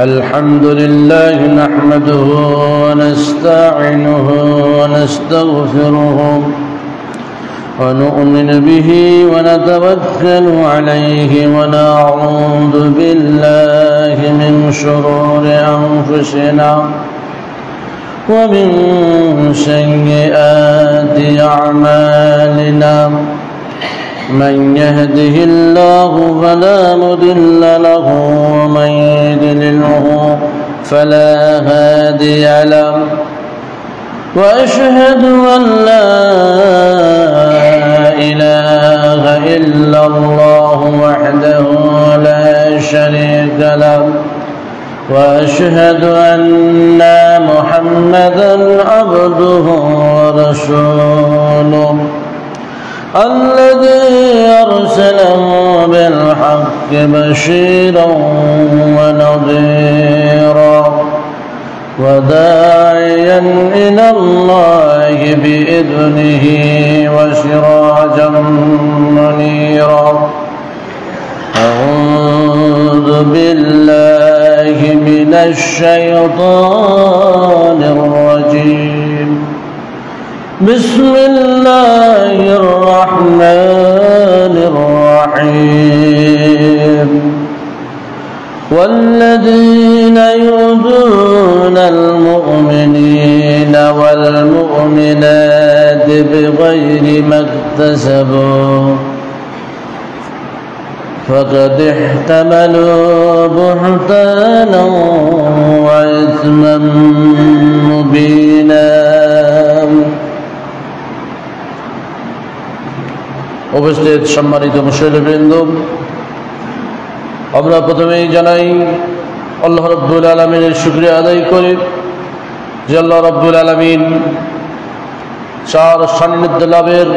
الحمد لله نحمده ونستعينه ونستغفره ونؤمن به ونتوكل عليه ونعوذ بالله من شرور أنفسنا ومن سيئات أعمالنا من يهده الله فلا مضل له ومن يضلله فلا هادي له وأشهد أن لا إله إلا الله وحده لا شريك له وأشهد أن محمدا عبده ورسوله الذي أرسله بالحق بشيرا ونذيرا وداعيا إلى الله بإذنه وسراجا منيرا أعوذ بالله من الشيطان الرجيم بسم الله الرحمن الرحيم والذين يؤذون المؤمنين والمؤمنات بغير ما اكتسبوا فقد احتملوا بهتانا وإثما مبينا উপস্থিত সম্মানিত মুসল্লিবৃন্দ, আমরা প্রথমেই জানাই আল্লাহ রাব্বুল আলামিনের শুকরিয়া আদায় করি যে আল্লাহ রাব্বুল আলামিন চার সান্নিধ্য লাভের,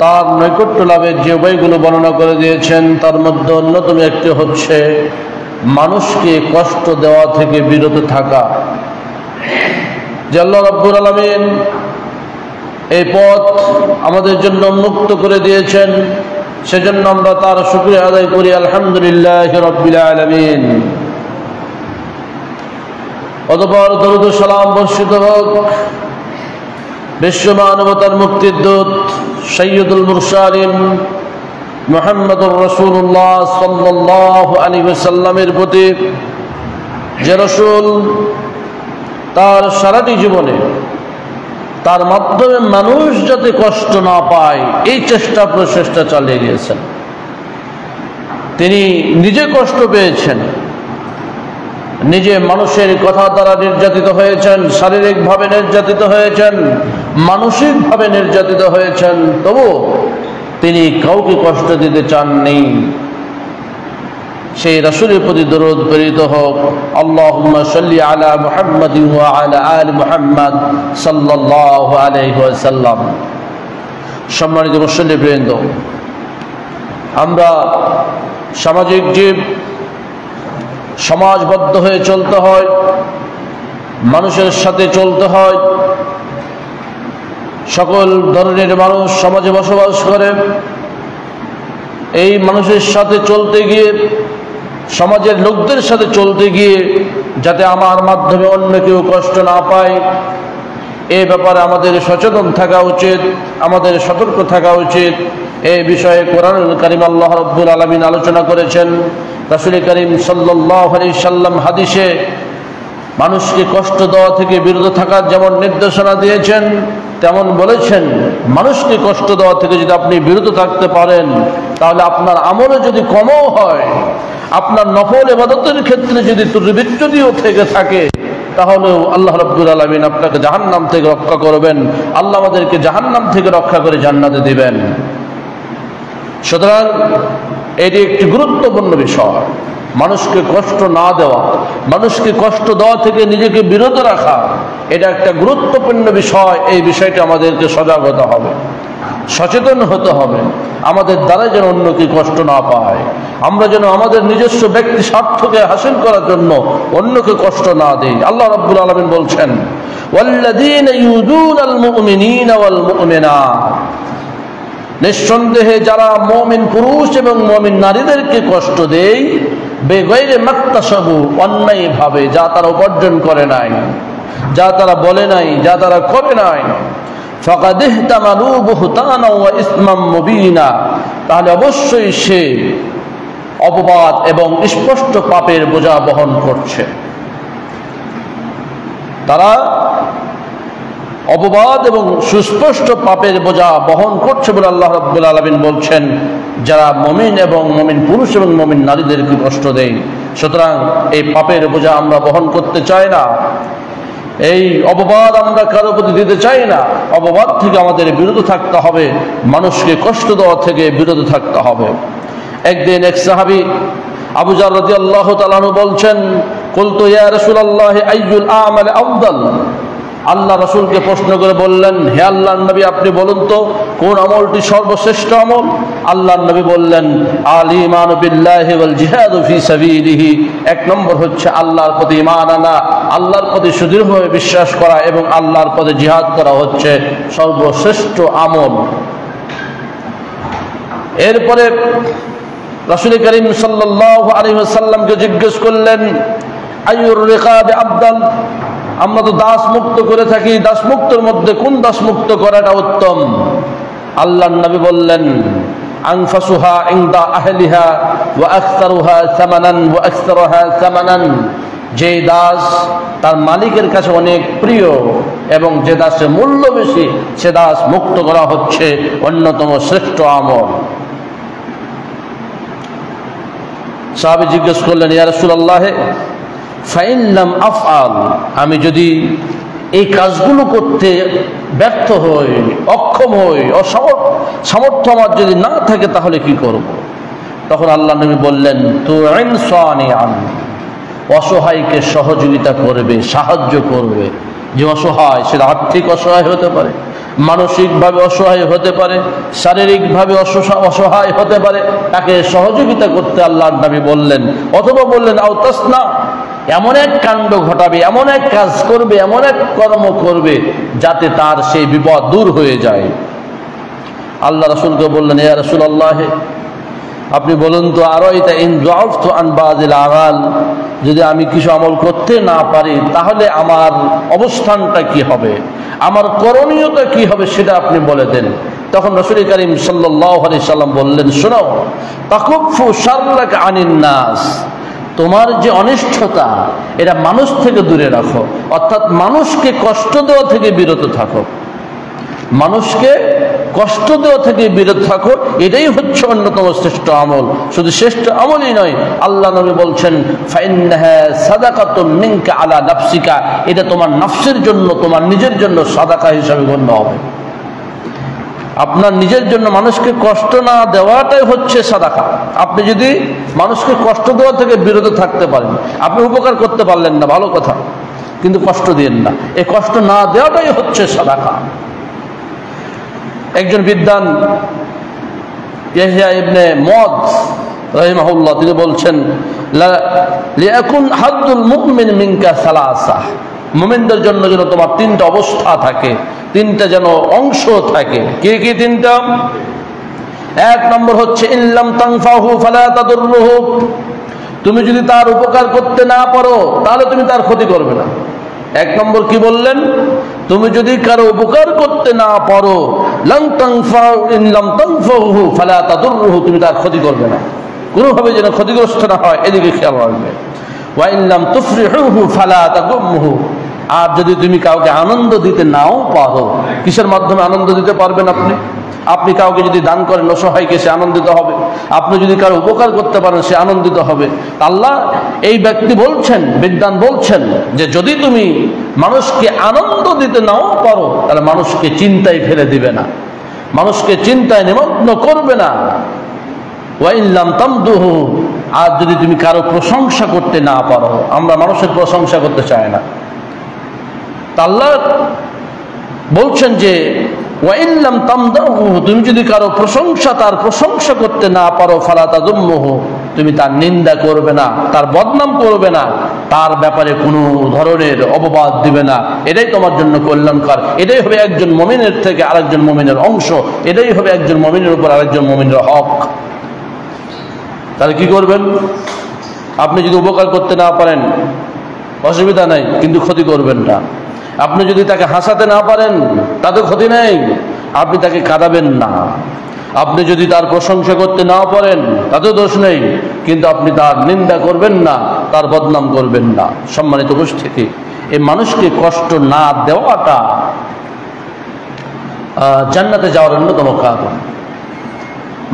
তার নৈকট্য লাভের যে উপায়গুলো বর্ণনা করে দিয়েছেন তার মধ্যে অন্যতম একটি হচ্ছে মানুষকে কষ্ট দেওয়া থেকে বিরত থাকা। যে আল্লাহ রাব্বুল আলামিন এই পথ আমাদের জন্য উন্মুক্ত করে দিয়েছেন, সেজন্য আমরা তার শুকরিয়া আদায় করি। আলহামদুলিল্লাহ রাব্বিল আলামিন। অতঃপর দরুদ ও সালাম বর্ষিত হোক বিশ্ব মানবতার মুক্তির দূত সাইয়্যিদুল মুরসালিন মুহাম্মদুর রাসূলুল্লাহ সাল্লাল্লাহু আলাইহি ওয়াসাল্লামের প্রতি, যে রাসূল তার সারাটি জীবনে তার মাধ্যমে মানুষ যাতে কষ্ট না পায় এই চেষ্টা প্রচেষ্টা চালিয়ে গিয়েছেন। তিনি নিজে কষ্ট পেয়েছেন, নিজে মানুষের কথা দ্বারা নির্যাতিত হয়েছেন, শারীরিকভাবে নির্যাতিত হয়েছেন, মানসিকভাবে নির্যাতিত হয়েছেন, তবু তিনি কাউকে কষ্ট দিতে চাননি। সেই রাসূলের প্রতি দরুদ প্রেরিত হোক। আল্লাহুম্মা সাল্লি আলা মুহাম্মাদিন ওয়া আলা আলি মুহাম্মাদ সাল্লাল্লাহু আলাইহি ওয়াসাল্লাম। সম্মানিত মুসল্লিবৃন্দ, আমরা সামাজিক জীব, সমাজবদ্ধ হয়ে চলতে হয়, মানুষের সাথে চলতে হয়। সকল ধরনের মানুষ সমাজে বসবাস করে। এই মানুষের সাথে চলতে গিয়ে, সমাজের লোকদের সাথে চলতে গিয়ে যাতে আমার মাধ্যমে অন্য কেউ কষ্ট না পায়, এ ব্যাপারে আমাদের সচেতন থাকা উচিত, আমাদের সতর্ক থাকা উচিত। এই বিষয়ে কোরআনুল কারীম আল্লাহ রাব্বুল আলামিন আলোচনা করেছেন। রাসূল করিম সাল্লাল্লাহু আলাইহি সাল্লাম হাদিসে মানুষকে কষ্ট দেওয়া থেকে বিরত থাকার যেমন নির্দেশনা দিয়েছেন, তেমন বলেছেন মানুষকে কষ্ট দেওয়া থেকে যদি আপনি বিরত থাকতে পারেন, তাহলে আপনার আমলে যদি কমও হয়, আপনার নফল ইবাদতের ক্ষেত্রে যদি ত্রুটিও থেকে থাকে, তাহলেও আল্লাহ রাব্বুল আলামিন আপনাকে জাহান্নাম থেকে রক্ষা করবেন। আল্লাহ আমাদেরকে জাহান্নাম থেকে রক্ষা করে জান্নাতে দিবেন। সুতরাং এটি একটি গুরুত্বপূর্ণ বিষয়, মানুষকে কষ্ট না দেওয়া, মানুষকে কষ্ট দেওয়া থেকে নিজেকে বিরত রাখা, এটা একটা গুরুত্বপূর্ণ বিষয়। এই বিষয়টা আমাদেরকে সজাগ হতে হবে, সচেতন হতে হবে, আমাদের দ্বারা যেন অন্যকে কষ্ট না পায়, আমরা যেন আমাদের নিজস্ব ব্যক্তি স্বার্থকে হাসিল করার জন্য অন্যকে কষ্ট না দেই। আল্লাহ রাব্বুল আলামিন বলছেন, ওয়াল্লাযীনা ইউযুনাল মুমিনিনা ওয়াল মুমিনাত, নিঃসন্দেহে যারা মুমিন পুরুষ এবং মুমিন নারীদেরকে কষ্ট দেয়, বেগাইরে মাকতাসাবু, অন্যায়ভাবে, যা তারা উপার্জন করে নাই, যা তারা বলে নাই, যা তারা করে নাই, ফাকাদ ইহতামালু বুহতানা ওয়া ইসমান মুবিনা, তাহলে অবশ্যই সে অপবাদ এবং স্পষ্ট পাপের বোঝা বহন করছে। তারা অপবাদ এবং সুস্পষ্ট পাপের বোঝা বহন করছে বলে আল্লাহ রাব্বুল আলামিন বলছেন, যারা মুমিন এবং মুমিন পুরুষ এবং মুমিন নারীদেরকে কষ্ট দেয়। সুতরাং এই পাপের বোঝা আমরা বহন করতে চাই না, এই অপবাদ আমরা কারো প্রতি দিতে চাই না। অপবাদ থেকে আমাদের বিরত থাকতে হবে, মানুষকে কষ্ট দেওয়া থেকে বিরত থাকতে হবে। একদিন এক সাহাবী আবু যার রাদিয়াল্লাহু তাআলা আনহু বলছেন, কুলতু ইয়া রাসূলুল্লাহ আইয়ুল আমাল আফদাল, আল্লাহ রাসূলকে প্রশ্ন করে বললেন, হে আল্লাহর নবী আপনি বলুন তো কোন আমলটি সর্বশ্রেষ্ঠ আমল? আল্লাহর নবী বললেন, আল ঈমানু বিল্লাহি ওয়াল জিহাদু ফি সাবিলিহি, এক নম্বর হচ্ছে আল্লাহর প্রতি ঈমান আনা, আল্লাহর প্রতি সুদৃঢ়ভাবে বিশ্বাস করা এবং আল্লাহর পথে জিহাদ করা হচ্ছে সর্বশ্রেষ্ঠ আমল। এরপরে রাসূল করিম সাল্লাল্লাহু আলাইহি ওয়াসাল্লামকে জিজ্ঞেস করলেন, আইয়ুর রিকাবি আফদাল, আমরা তো দাস মুক্ত করে থাকি, দাস মুক্তর মধ্যে কোন দাস মুক্ত করাটা উত্তম? আল্লাহর নবী বললেন, আনফাসুহা ইনদা আহলিহা ওয়া আকসারুহা সামানান ওয়া আকসারুহা সামানান, যে দাস তার মালিকের কাছে অনেক প্রিয় এবং যে দাসের মূল্য বেশি, সে দাস মুক্ত করা হচ্ছে অন্যতম শ্রেষ্ঠ আমল। সাহাবী জিজ্ঞেস করলেন, ইয়া রাসূলুল্লাহ ফাইন লাম আফআল, আমি যদি এই কাজগুলো করতে ব্যর্থ হই, অক্ষম হই, সামর্থ্য আমার যদি না থাকে তাহলে কি করব? তখন আল্লাহ নবী বললেন, তুইন সানিআন, অসহায়কে সহযোগিতা করবে, সাহায্য করবে। যে অসহায়, সেটা আর্থিক অসহায় হতে পারে, মানসিকভাবে অসহায় হতে পারে, শারীরিকভাবে অসহায় হতে পারে, তাকে সহযোগিতা করতে আল্লাহর নবী বললেন। অথবা বললেন, আও তাসনা, এমন এক কাণ্ড ঘটাবে, এমন এক কাজ করবে, এমন এক কর্ম করবে যাতে তার সেই বিপদ দূর হয়ে যায়। আল্লাহ রাসূলকে বললেন, ইয়া রাসূলুল্লাহ আপনি বলুন তো, আরাইতা ইন যাআফতু আন বাযিল আমাল, যদি আমি কিছু আমল করতে না পারি তাহলে আমার অবস্থানটা কি হবে, আমার করণীয়তা কি হবে, সেটা আপনি বলে দেন। তখন রাসূল করিম সাল্লাল্লাহু আলাইহি সাল্লাম বললেন, শোনো, তাকুফু শাররাকা আনিন নাস, তোমার যে অনিষ্টতা এটা মানুষ থেকে দূরে রাখো, অর্থাৎ মানুষকে কষ্ট দেওয়া থেকে বিরত থাকো, মানুষকে কষ্ট দেওয়া থেকে বিরত থাকো, এটাই হচ্ছে অন্যতম শ্রেষ্ঠ আমল। শুধু শ্রেষ্ঠ আমলই নয়, আল্লাহ নবী বলছেন, ফাইন্নাহা সাদাকাতুম মিনকা আলা নাফসিকা, এটা তোমার নফসের জন্য, তোমার নিজের জন্য সাদাকা হিসাবে গণ্য হবে। আপনার নিজের জন্য মানুষকে কষ্ট না দেওয়াটাই হচ্ছে সাদাকা। আপনি যদি মানুষকে কষ্ট দেওয়া থেকে বিরত থাকতে পারেন, আপনি উপকার করতে পারলেন না, ভালো কথা, কিন্তু কষ্ট দিয়েন না, এই কষ্ট না দেওয়াটাই হচ্ছে সাদাকা। একজন বিদ্বান ইয়াহইয়া ইবনে মুআদ রাহিমাহুল্লাহ তিনি বলছেন, লিয়াকুন হাদ্দুল মুমিন মিনকা সালাসা, মুমিনদের জন্য যেন তোমার তিনটা অবস্থা থাকে, তিনটা যেন অংশ থাকে। কি কি তিনটা? এক নম্বর হচ্ছে ইল্লাম তানফাহু ফালা তাদুররুহু, তুমি যদি তার উপকার করতে না পারো তাহলে তুমি তার ক্ষতি করবে না। এক নম্বর কি বললেন? তুমি যদি কারো উপকার করতে না পারো, লাম তানফাউ ইন লাম তানফাহু ফালা তাদুররুহু, তুমি তার ক্ষতি করবে না, কোনোভাবে যেন ক্ষতিগ্রস্ত না হয় এদিকে খেয়াল রাখবে। ওয়া ইন লাম তুফরিহুহু ফালা তাগুমহু, আর যদি তুমি কাউকে আনন্দ দিতে নাও পারো, কিসের মাধ্যমে আনন্দ দিতে পারবেন আপনি? আপনি কাউকে যদি দান করেন, অসহায়কে, সে আনন্দিত হবে। আপনি যদি কারো উপকার করতে পারেন, সে আনন্দিত হবে। আল্লাহ এই ব্যক্তি বলছেন, বিদ্বান বলছেন যে যদি তুমি মানুষকে আনন্দ দিতে নাও পারো তাহলে মানুষকে চিন্তায় ফেলে দিবে না, মানুষকে চিন্তায় নিমগ্ন করবে না। ওয়া ইন লাম তামদুহু, আর যদি তুমি কারো প্রশংসা করতে না পারো, আমরা মানুষের প্রশংসা করতে চাই না, আল্লাহ বলছেন যে ওয়া ইন লাম তামদাহু, তুমি যদি কারো প্রশংসা, তার প্রশংসা করতে না পারো, ফালা তাযুম্মুহু, তুমি তার নিন্দা করবে না, তার বদনাম করবে না, তার ব্যাপারে কোনো ধরনের অপবাদ দিবে না। এটাই তোমার জন্য কল্যাণকর, এটাই হবে একজন মুমিনের থেকে আরেকজন মুমিনের অংশ, এটাই হবে একজন মুমিনের উপর আরেকজন মুমিনের হক। তাহলে কি করবেন? আপনি যদি উপকার করতে না পারেন অসুবিধা নাই, কিন্তু ক্ষতি করবেন না। আপনি যদি তাকে হাসাতে না পারেন তাতে ক্ষতি নেই, আপনি তাকে কাঁদাবেন না। আপনি যদি তার প্রশংসা করতে না পারেন তাতেও দোষ নেই, কিন্তু আপনি তার নিন্দা করবেন না, তার বদনাম করবেন না। সম্মানিত উপস্থিতি, এই মানুষকে কষ্ট না দেওয়াটা জান্নাতে যাওয়ার অন্যতম কারণ।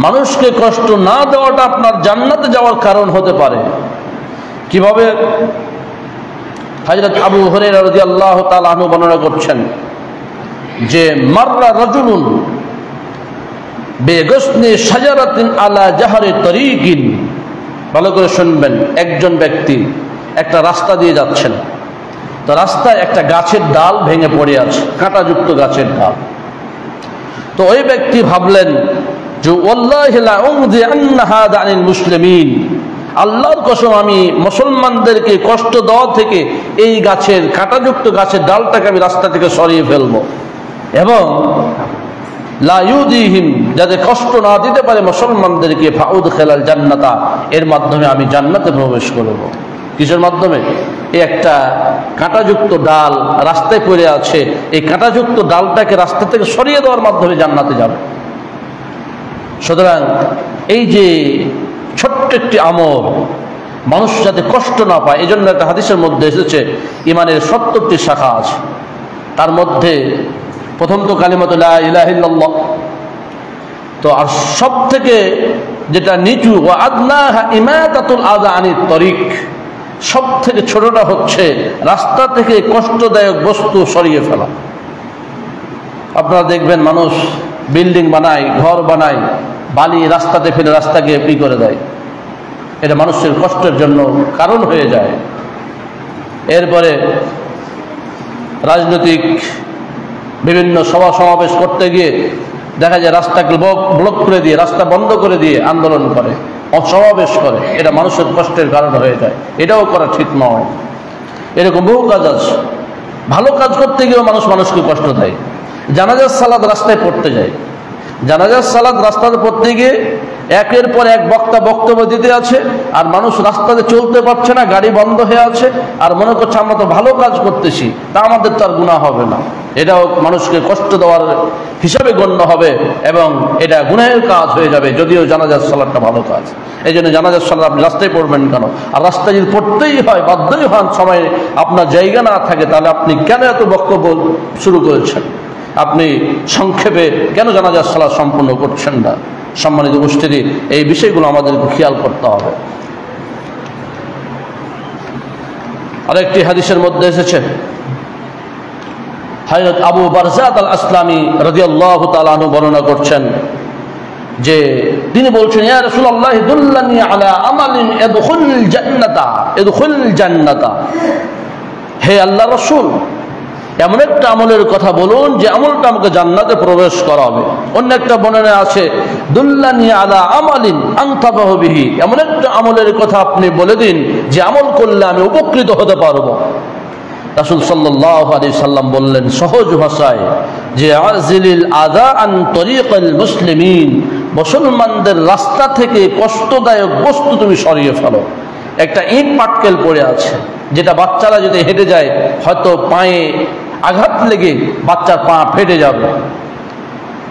মানুষকে কষ্ট না দেওয়াটা আপনার জান্নাতে যাওয়ার কারণ হতে পারে। কিভাবে? হযরত আবু হুরায়রা রাদিয়াল্লাহু তাআলা আনহু বর্ণনা করছেন যে মাররা রাজুলুন বেগসনি শাজারাতিন আলা জাহরি তরিকিন। ভালো করে শুনবেন, একজন ব্যক্তি একটা রাস্তা দিয়ে যাচ্ছেন, তো রাস্তায় একটা গাছের ডাল ভেঙে পড়ে আছে, কাঁটাযুক্ত গাছের ডাল। তো ওই ব্যক্তি ভাবলেন যে ওয়াল্লাহি লা উযি আন্না হাদা আনিল মুসলিমিন, আল্লাহর কসম আমি মুসলমানদেরকে কষ্ট দেওয়া থেকে এই গাছের কাঁটাযুক্ত গাছের ডালটাকে আমি রাস্তা থেকে সরিয়ে ফেলবো, এবং লা ইউদিহিম, যাতে কষ্ট না দিতে পারে মুসলমানদেরকে, ফাউদখিলাল জান্নাতা, এর মাধ্যমে আমি জান্নাতে প্রবেশ করব। কিসের মাধ্যমে? এই একটা কাঁটাযুক্ত ডাল রাস্তায় পড়ে আছে, এই কাঁটাযুক্ত ডালটাকে রাস্তা থেকে সরিয়ে দেওয়ার মাধ্যমে জান্নাতে যাব। সুতরাং এই যে ছোট্ট একটি আমল, মানুষ যাতে কষ্ট না পায়, এই জন্য একটা হাদিসের মধ্যে এসেছে ইমানের 70টি শাখা আছে। তার মধ্যে প্রথম তো কালিমাতু লা ইলাহা ইল্লাল্লাহ, তো আর সব থেকে যেটা নিচু, ওয়া আদনাহা ইমাতাতুল আযা আনিত তরিক, সব থেকে ছোটটা হচ্ছে রাস্তা থেকে কষ্টদায়ক বস্তু সরিয়ে ফেলা। আপনারা দেখবেন মানুষ বিল্ডিং বানায়, ঘর বানায়, বালি রাস্তাতে ফেলে রাস্তাকে কি করে দেয়, এটা মানুষের কষ্টের জন্য কারণ হয়ে যায়। এরপরে রাজনৈতিক বিভিন্ন সভা সমাবেশ করতে গিয়ে দেখা যায় রাস্তাকে ব্লক করে দিয়ে, রাস্তা বন্ধ করে দিয়ে আন্দোলন করে, সমাবেশ করে, এটা মানুষের কষ্টের কারণ হয়ে যায়। এটাও করা ঠিক নয়। এরকম বহু কাজ আছে। ভালো কাজ করতে গিয়েও মানুষ মানুষকে কষ্ট দেয়। জানাজার সালাত রাস্তায় পড়তে যায়, জানাজার সালাত রাস্তাতে পড়তে গিয়ে একের পর এক বক্তা বক্তব্য দিতে আছে, আর মানুষ রাস্তাতে চলতে পারছে না, গাড়ি বন্ধ হয়ে আছে, আর মনে করছে আমরা তো ভালো কাজ করতেছি, তা আমাদের তো আর গুনাহ হবে না। এটাও মানুষকে কষ্ট দেওয়ার হিসাবে গণ্য হবে, এবং এটা গুনাহের কাজ হয়ে যাবে, যদিও জানাজার সালাতটা ভালো কাজ। এই জন্য জানাজার সালাত আপনি রাস্তায় পড়বেন কেন? আর রাস্তায় যদি পড়তেই হয়, বাধ্যই হন, সময় আপনার জায়গা না থাকে, তাহলে আপনি কেন এত বক্তব্য শুরু করেছেন? আপনি সংক্ষেপে কেন জানাজার সালাত সম্পূর্ণ করছেন না? সম্মানিত উপস্থিতি, এই বিষয়গুলো আমাদেরকে খেয়াল করতে হবে। আরেকটি হাদিসের মধ্যে এসেছে, হযরত আবু বারজাত আল আসলামী রাদিয়াল্লাহু তাআলা আনহু বর্ণনা করছেন যে তিনি বলছেন, ইয়া রাসূলুল্লাহ দুল্লানি আলা আমালিন ইদখুল জান্নাতা, হে আল্লাহর রাসূল, এমন একটা আমলের কথা বলুন যে আমলটা আমাকে জান্নাতে প্রবেশ করাবে। অন্য একটা বর্ণনায় আছে, দুল্লানি আলা আমালিন আনতাবাহু বিহি, এমন একটা আমলের কথা আপনি বলে দিন যে আমল করলে আমি উপকৃত হতে পারবো। রাসূল সাল্লাল্লাহু আলাইহি সাল্লাম বললেন সহজ ভাষায় যে আজিলিল আযা আন তরিকাল মুসলিমিন, মুসলমানদের রাস্তা থেকে কষ্টদায়ক বস্তু তুমি সরিয়ে ফেলো। একটা ইট পাটকেল পড়ে আছে, যেটা বাচ্চারা যদি হেঁটে যায় হয়তো পায়ে আঘাত লেগে বাচ্চার পা ফেটে যাবে।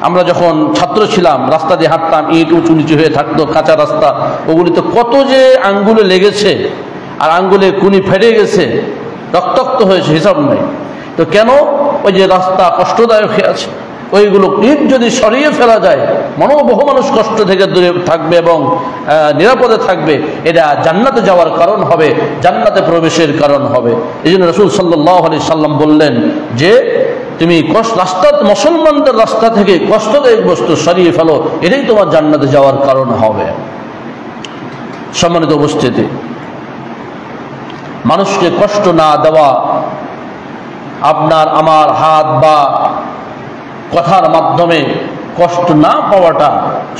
আমরা যখন ছাত্র ছিলাম রাস্তা দিয়ে হাঁটতাম, ইট উঁচু নিচু হয়ে থাকতো, কাঁচা রাস্তা, ওগুলিতে কত যে আঙ্গুলে লেগেছে, আর আঙ্গুলে কুনি ফেটে গেছে, রক্তাক্ত হয়েছে, হিসাব নেই। তো কেন? ওই যে রাস্তা কষ্টদায়ক হয়ে আছে, ওইগুলো ইট যদি সরিয়ে ফেলা যায়, বহু মানুষ কষ্ট থেকে দূরে থাকবে এবং নিরাপদে থাকবে। এটা জান্নাতে যাওয়ার কারণ হবে, জান্নাতে প্রবেশের কারণ হবে। এই জন্য রাসূল সাল্লাল্লাহু আলাইহি সাল্লাম বললেন যে তুমি রাস্তা, মুসলমানদের রাস্তা থেকে কষ্টদায়ক বস্তু সরিয়ে ফেলো, এটাই তোমার জান্নাতে যাওয়ার কারণ হবে। সম্মানিত উপস্থিতি, মানুষকে কষ্ট না দেওয়া, আপনার আমার হাত বা কথার মাধ্যমে কষ্ট না পাওয়াটা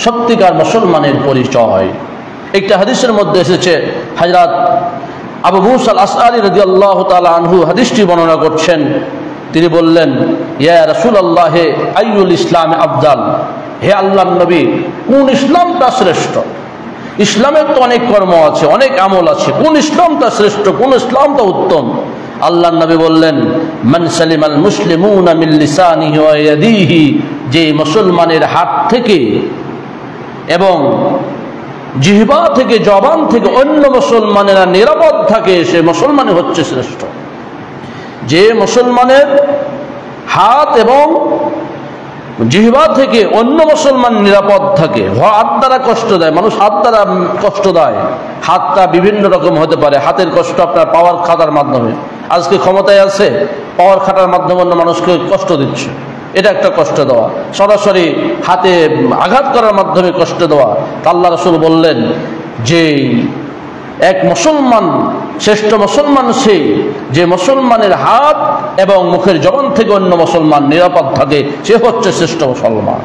সত্যিকার মুসলমানের পরিচয়। একটা হাদিসের মধ্যে এসেছে, হযরত আবু মুসা আল আশআরী রাদিয়াল্লাহু তাআলা আনহু হাদিসটি বর্ণনা করছেন। তিনি বললেন, ইয়া রাসূলুল্লাহ আইয়ুল ইসলাম আফদাল, হে আল্লাহর নবী, কোন ইসলামটা শ্রেষ্ঠ? ইসলামের তো অনেক কর্ম আছে, অনেক আমল আছে, কোন ইসলামটা শ্রেষ্ঠ, কোন ইসলামটা উত্তম? আল্লাহর নবী বললেন, মান সালিমাল মুসলিমুনা মিন লিসানিহি ওয়া ইয়াদিহি, যে মুসলমানের হাত থেকে এবং জিহ্বা থেকে, জবান থেকে অন্য মুসলমানেরা নিরাপদ থাকে, সে মুসলমানই হচ্ছে শ্রেষ্ঠ। যে মুসলমানের হাত এবং জিহ্বা থেকে অন্য মুসলমান নিরাপদ থাকে, হাত দ্বারা কষ্ট দেয়, মানুষ হাত দ্বারা কষ্ট দেয়, হাতটা বিভিন্ন রকম হতে পারে। হাতের কষ্ট আপনার পাওয়ার খাটার মাধ্যমে, আজকে ক্ষমতায় আছে, পাওয়ার খাটার মাধ্যমে অন্য মানুষকে কষ্ট দিচ্ছে, এটা একটা কষ্ট দেওয়া। সরাসরি হাতে আঘাত করার মাধ্যমে কষ্ট দেওয়া। আল্লাহ রাসূল বললেন যে এক মুসলমান, শ্রেষ্ঠ মুসলমান সে যে মুসলমানের হাত এবং মুখের জবান থেকে অন্য মুসলমান নিরাপদ থাকে, সে হচ্ছে শ্রেষ্ঠ মুসলমান।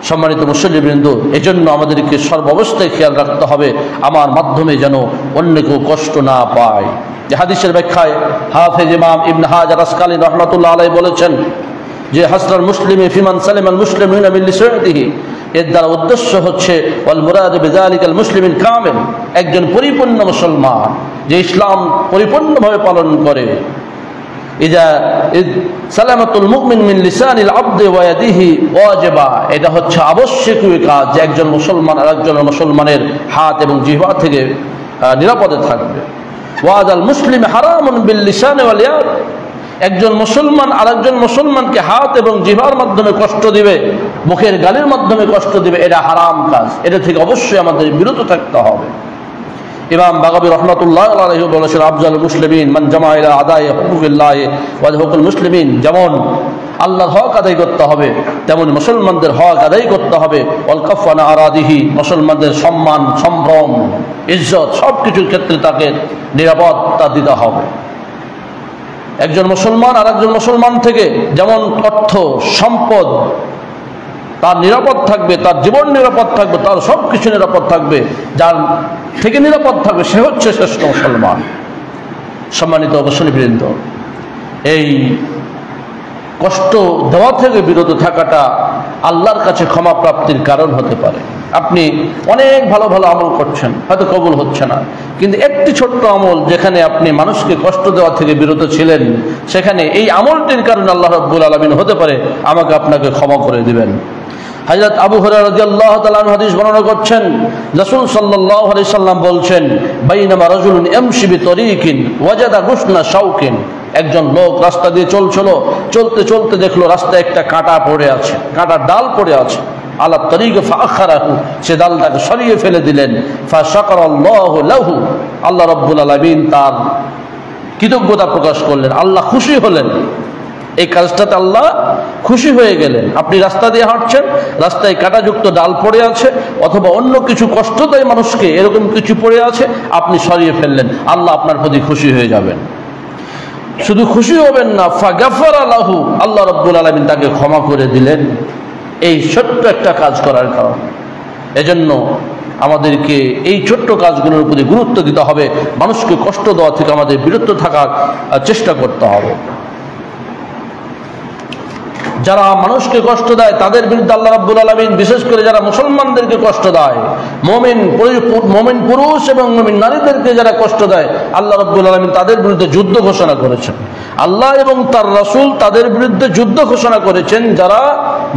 সম্মানিত মুসল্লিবৃন্দ, এজন্য আমাদেরকে সর্বাবস্থায় খেয়াল রাখতে হবে আমার মাধ্যমে যেন অন্য কেউ কষ্ট না পায়। যে হাদিসের ব্যাখ্যায় হাফেজ ইমাম ইবনে হাজার আসকালী রাহমাতুল্লাহ আলাইহি বলেছেন যে হাসনাল মুসলিমি ফিমান সালিমাল মুসলিমুনা মিন লিসানিহি, এর দ্বারা উদ্দেশ্য হচ্ছে ওয়াল মুরাদ বিযালিকাল মুসলিমিল কামিল, একজন পরিপূর্ণ মুসলমান যে ইসলাম পরিপূর্ণভাবে পালন করে। ইজা সালামাতুল মুমিন মিন লিসানিল আবদি ওয়া ইয়াদিহি ওয়াজিবা, এটা হচ্ছে আবশ্যকীয় কাজ যে একজন মুসলমান আরেকজন মুসলমানের হাত এবং জিহ্বা থেকে নিরাপদে থাকবে। ওয়াদাল মুসলিম হারামুন বিল লিসানি ওয়াল ইয়াদ, একজন মুসলমান আরেকজন মুসলমানকে হাত এবং জিহ্বার মাধ্যমে কষ্ট দিবে, মুখের গালির মাধ্যমে কষ্ট দিবে, এটা হারাম কাজ, এটা থেকে অবশ্যই আমাদের বিরত থাকতে হবে। ইমাম বাগাবী রাহমাতুল্লাহ আলাইহি বলেছেন, আফজালুল মুসলিমিন মান জামা ইলা আদায়ে হুকুকিল্লাহি ওয়া হুকুল মুসলিমিন, যেমন আল্লাহর হক আদায় করতে হবে তেমন মুসলমানদের হক আদায় করতে হবে। ওয়াল কাফু আন আরাদিহি, মুসলমানদের সম্মান, সম্ভ্রম, ইজ্জত সব কিছুর ক্ষেত্রে তাকে নিরাপত্তা দিতে হবে। একজন মুসলমান আর একজন মুসলমান থেকে যেমন অর্থ সম্পদ তার নিরাপদ থাকবে, তার জীবন নিরাপদ থাকবে, তার সব কিছু নিরাপদ থাকবে, যার থেকে নিরাপদ থাকবে সে হচ্ছে শ্রেষ্ঠ মুসলমান। সম্মানিত মুসলিমবৃন্দ, এই কষ্ট দেওয়া থেকে বিরত থাকাটা আল্লাহর কাছে ক্ষমা প্রাপ্তির কারণ হতে পারে। আপনি অনেক ভালো ভালো আমল করছেন, হয়তো কবুল হচ্ছে না, কিন্তু একটি ছোট্ট আমল যেখানে আপনি মানুষকে কষ্ট দেওয়া থেকে বিরত ছিলেন, সেখানে এই আমলটির কারণে আল্লাহ রাব্বুল আলামিন হতে পারে আমাকে আপনাকে ক্ষমা করে দিবেন। হযরত আবু হুরায়রা রাদিয়াল্লাহু তাআলা আনহু হাদিস বর্ণনা করছেন, রাসূল সাল্লাল্লাহু আলাইহি সাল্লাম বলছেন, বাইনামা রাজুলুন ইয়ামশি বিতরিকিন ওয়াজাদা গুসনা শাওকিন, একজন লোক রাস্তা দিয়ে চলছিল, চলতে চলতে দেখলো রাস্তায় একটা কাঁটা পড়ে আছে, কাঁটার ডাল পড়ে আছে। আলা তরিক ফাআখারাহু, সে ডালটাকে সরিয়ে ফেলে দিলেন। ফাশাকারাল্লাহু লাহু, আল্লাহ রাব্বুল আলামিন তার কৃতজ্ঞতা প্রকাশ করলেন, আল্লাহ খুশি হলেন, এই কাজটাতে আল্লাহ খুশি হয়ে গেলেন। আপনি রাস্তা দিয়ে হাঁটছেন, রাস্তায় কাঁটাযুক্ত ডাল পড়ে আছে অথবা অন্য কিছু কষ্ট দেয় মানুষকে, এরকম কিছু পড়ে আছে, আপনি সরিয়ে ফেললেন, আল্লাহ আপনার প্রতি খুশি হয়ে যাবেন। শুধু খুশি হবেন না, ফাগাফারা লাহু, আল্লাহ রাব্বুল আলামিন তাকে ক্ষমা করে দিলেন এই ছোট্ট একটা কাজ করার কারণে। এজন্য আমাদেরকে এই ছোট্ট কাজগুলোর প্রতি গুরুত্ব দিতে হবে, মানুষকে কষ্ট দেওয়া থেকে আমাদের বিরত থাকার চেষ্টা করতে হবে। যারা মানুষকে কষ্ট দেয় তাদের বিরুদ্ধে আল্লাহ রাব্বুল আলামিন, বিশেষ করে যারা মুসলমানদেরকে কষ্ট দেয়, মুমিন পুরুষ এবং মুমিন নারীদেরকে যারা কষ্ট দেয়, আল্লাহ রাব্বুল আলামিন তাদের বিরুদ্ধে যুদ্ধ ঘোষণা করেছেন। আল্লাহ এবং তার রাসূল তাদের বিরুদ্ধে যুদ্ধ ঘোষণা করেছেন যারা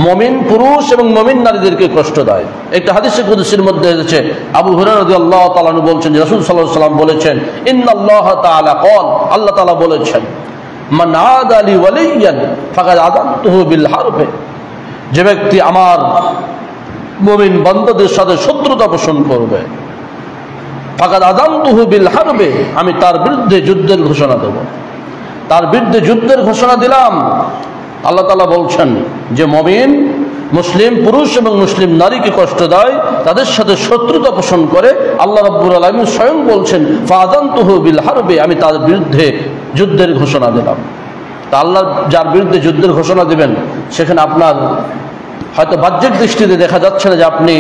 মুমিন পুরুষ এবং মুমিন নারীদেরকে কষ্ট দেয়। একটা হাদিসে কুদসির মধ্যে এসেছে, আবু হুরায়রা রাদিয়াল্লাহু তাআলা আনহু বলছেন যে রাসূল সাল্লাল্লাহু আলাইহি ওয়াসাল্লাম বলেছেন, ইন্নাল্লাহ তাআলা ক্বাল, আল্লাহ তাআলা বলেছেন, মান আদা লি ওয়ালিয়ান ফাকাদ আযানতুহু বিল হারব, যে ব্যক্তি আমার মুমিন বান্দাদের সাথে শত্রুতা পোষণ করবে, ফাকাদ আযানতুহু বিল হারব, আমি তার বিরুদ্ধে যুদ্ধের ঘোষণা দেব, তার বিরুদ্ধে যুদ্ধের ঘোষণা দিলাম। আল্লাহ তাআলা বলছেন যে মুমিন মুসলিম পুরুষ এবং মুসলিম নারীকে কষ্ট দেয়, তাদের সাথে শত্রুতা পোষণ করে, আল্লাহ রাব্বুল আলামিন স্বয়ং বলছেন ফাযানতুহু বিল হারব, আমি তার বিরুদ্ধে যুদ্ধের ঘোষণা দিলাম। তা আল্লাহ যার বিরুদ্ধে যুদ্ধের ঘোষণা দিবেন, সেখানে আপনার হয়তো বাহ্যিক দৃষ্টিতে দেখা যাচ্ছে না যে আপনি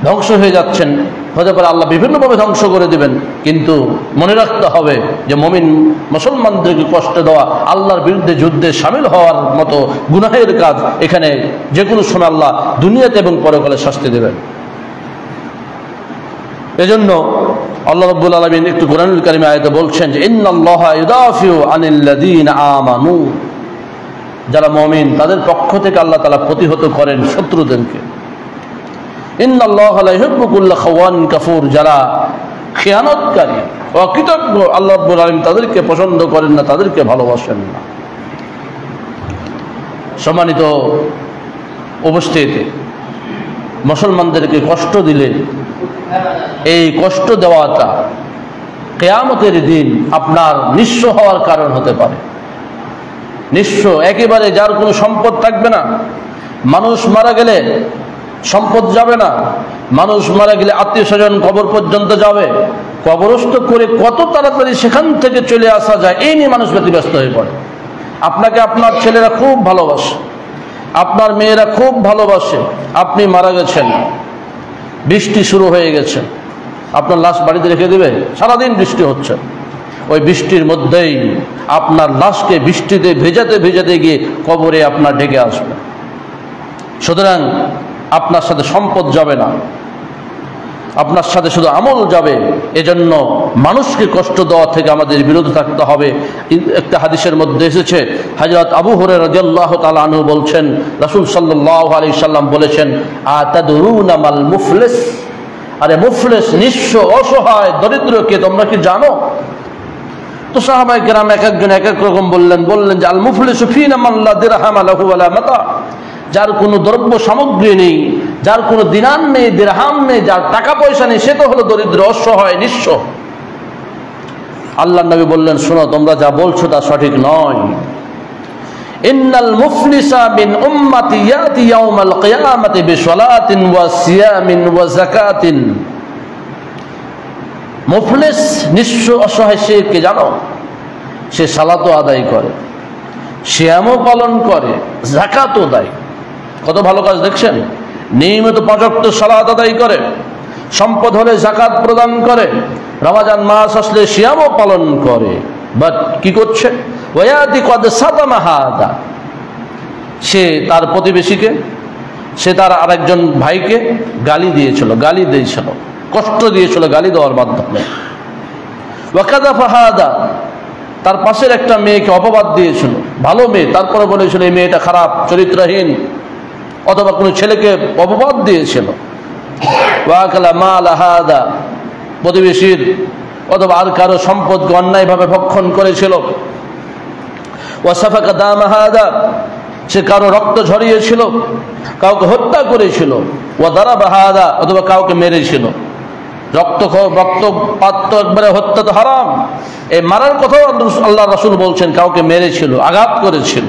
ধ্বংস হয়ে যাচ্ছেন, হতে পারে আল্লাহ বিভিন্নভাবে ধ্বংস করে দিবেন, কিন্তু মনে রাখতে হবে যে মুমিন মুসলমানদেরকে কষ্ট দেওয়া আল্লাহর বিরুদ্ধে যুদ্ধে সামিল হওয়ার মতো গুনাহের কাজ। এখানে যে কোনো সময় আল্লাহ দুনিয়াতে এবং পরকালে শাস্তি দেবেন। এজন্য আল্লাহ রাব্বুল আলামিন একটু কোরআনুল কারীমে আয়াতে বলছেন যে ইন্নাল্লাহা ইউদাফিউ আনিল্লাযীনা আমানু, যারা মুমিন তাদের পক্ষ থেকে আল্লাহ তাআলা প্রতিহত করেন শত্রুদেরকে। ইন্নাল্লাহা লা ইউহিব্বু কুল্লা খাওয়ানিন কাফুর, যারা খেয়ানতকারী অকৃতজ্ঞ আল্লাহ রাব্বুল আলামিন তাদেরকে পছন্দ করেন না, তাদেরকে ভালোবাসেন না। সম্মানিত উপস্থিতি, মুসলমানদেরকে কষ্ট দিলে এই কষ্ট দেওয়াটা কিয়ামতের দিন আপনার নিঃস্ব হওয়ার কারণ হতে পারে। নিঃস্ব একেবারে, যার কোনো সম্পদ থাকবে না। মানুষ মারা গেলে সম্পদ যাবে না, মানুষ মারা গেলে আত্মীয় স্বজন কবর পর্যন্ত যাবে, কবরস্থ করে কত তাড়াতাড়ি সেখান থেকে চলে আসা যায় এই নিয়ে মানুষ ব্যতিব্যস্ত হয়ে পড়ে। আপনাকে আপনার ছেলেরা খুব ভালোবাসে, আপনার মেয়েরা খুব ভালোবাসে, আপনি মারা গেছেন, বৃষ্টি শুরু হয়ে গেছে, আপনার লাশ বাড়িতে রেখে দেবে? সারাদিন বৃষ্টি হচ্ছে, ওই বৃষ্টির মধ্যেই আপনার লাশকে বৃষ্টিতে ভেজাতে ভেজাতে গিয়ে কবরে আপনার ঢেকে আসবে। সুতরাং আপনার সাথে সম্পদ যাবে না, আপনার সাথে শুধু আমল যাবে। এজন্য মানুষকে কষ্ট দেওয়া থেকে আমাদের বিরত থাকতে হবে। একটা হাদিসের মধ্যে এসেছে, হযরত আবু হুরায়রা রাদিয়াল্লাহু তাআলা আনহু বলছেন, রাসূল সাল্লাল্লাহু আলাইহি সাল্লাম বলেছেন, আতাদরুনা মাল মুফলিস, আরে মুফলিস নিঃস্ব অসহায় দরিদ্রকে তোমরা কি জানো? তো সাহাবায়ে কেরাম এক একজন এক এক রকম বললেন যে আল মুফলিসু ফিনা মান লা দিরহাম লাহু ওয়ালা মাতা, যার কোনো দ্রব্য সামগ্রী নেই, যার কোনো দিনার নেই, দিরহাম নেই, যার টাকা পয়সা নেই, সে তো হলো দরিদ্র, অসহায়, নিঃস্ব। আল্লাহর নবী বললেন, শোনো, তোমরা যা বলছো তা সঠিক নয়। ইন্নাল মুফলিসা মিন উম্মতি ইয়াতি ইয়াউমাল কিয়ামাতি বিসসালাতিন ওয়া সিয়ামিন ওয়া যাকাতিন। মুফলিস নিঃস্ব অসহায় সে কে জানো? সে সালাতও আদায় করে, সিয়ামও পালন করে, যাকাতও দেয়। কত ভালো কাজ দেখছেন! নিয়মিত ৫ ওয়াক্ত সালাত আদায় করে, সম্পদ হলে যাকাত প্রদান করে, রমজান মাস আসলে সিয়ামও পালন করে। বাট কি করছে? ওয়ায়াতি কদ সাতামা হাদা, সে তার প্রতিবেশীকে, সে তার আরেকজন ভাইকে গালি দিয়েছিল, কষ্ট দিয়েছিল গালি দেওয়ার মাধ্যমে। ওয়াকাযাফা হাদা, তার পাশের একটা মেয়েকে অপবাদ দিয়েছিল, ভালো মেয়ে, তারপরে বলেছিল এই মেয়েটা খারাপ, চরিত্রহীন, অথবা কোনো ছেলেকে অপবাদ দিয়েছিল। ওয়াকালা মাল হাদা, প্রতিবেশীর অথবা আর কারো সম্পদকে অন্যায়ভাবে ভক্ষণ করেছিল। ওয়াসাফাকা দাম হাদা, সে কারো রক্ত ঝরিয়েছিল, কাউকে হত্যা করেছিল। ওয়া দারাবা হাদা, অথবা কাউকে মেরেছিল। রক্তপাত তো একবারে হত্যা তো হারাম, এই মারার কথাও আল্লাহ রাসূল বলছেন, কাউকে মেরেছিল, আঘাত করেছিল।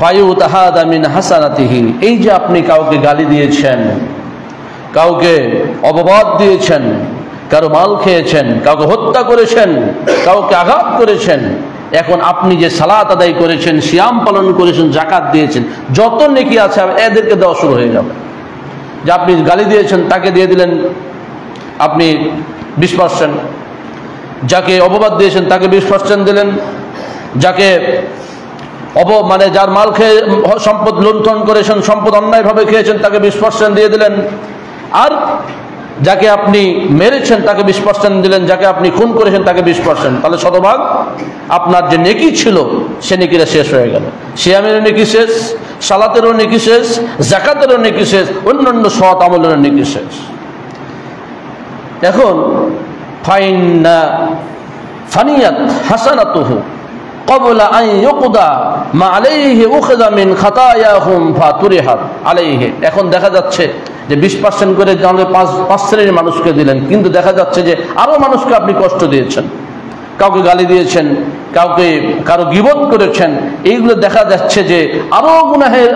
ফায়ু তাহাদা মিন হাসানাতিহি, এই যে আপনি কাউকে গালি দিয়েছেন, কাউকে অপবাদ দিয়েছেন, কারো মাল খেয়েছেন, কাউকে হত্যা করেছেন, কাউকে আঘাত করেছেন, এখন আপনি যে সালাত আদায় করেছেন, সিয়াম পালন করেছেন, যাকাত দিয়েছেন, যত নেকি আছে এদেরকে দেওয়া শুরু হয়ে যাবে। যে আপনি গালি দিয়েছেন তাকে দিয়ে দিলেন আপনি 20%, যাকে অপবাদ দিয়েছেন তাকে 20% দিলেন, যাকে যার মাল খেয়ে সম্পদ লুণ্ঠন করেছেন, সম্পদ অন্যায়ভাবে খেয়েছেন, তাকে 20% দিয়ে দিলেন। আর যাকে আপনি মেরেছেন তাকে 20% দিলেন, যাকে আপনি খুন করেছেন তাকে 20%। তাহলে শতভাগ আপনার যে নেকি ছিল সে নেকিটা শেষ হয়ে গেল। সিয়ামেরও নেকি শেষ, সালাতেরও নেকি শেষ, যাকাতেরও নেকি শেষ, অন্যান্য সৎ আমলেরও নেকি শেষ। এখন ফানিয়াত হাসানাতুহু ক্বাবলা আন ইউকদা মা আলাইহি উখযা মিন খাতায়াহুম ফাতুরিহাত আলাইহি। এখন দেখা যাচ্ছে যে 20% করে জানলে 5 শ্রেণীর মানুষকে দিলেন, কিন্তু দেখা যাচ্ছে যে আরো মানুষকে আপনি কষ্ট দিয়েছেন, কাউকে গালি দিয়েছেন, কারো গীবত করেছেন, এইগুলো দেখা যাচ্ছে যে আরো গুনাহের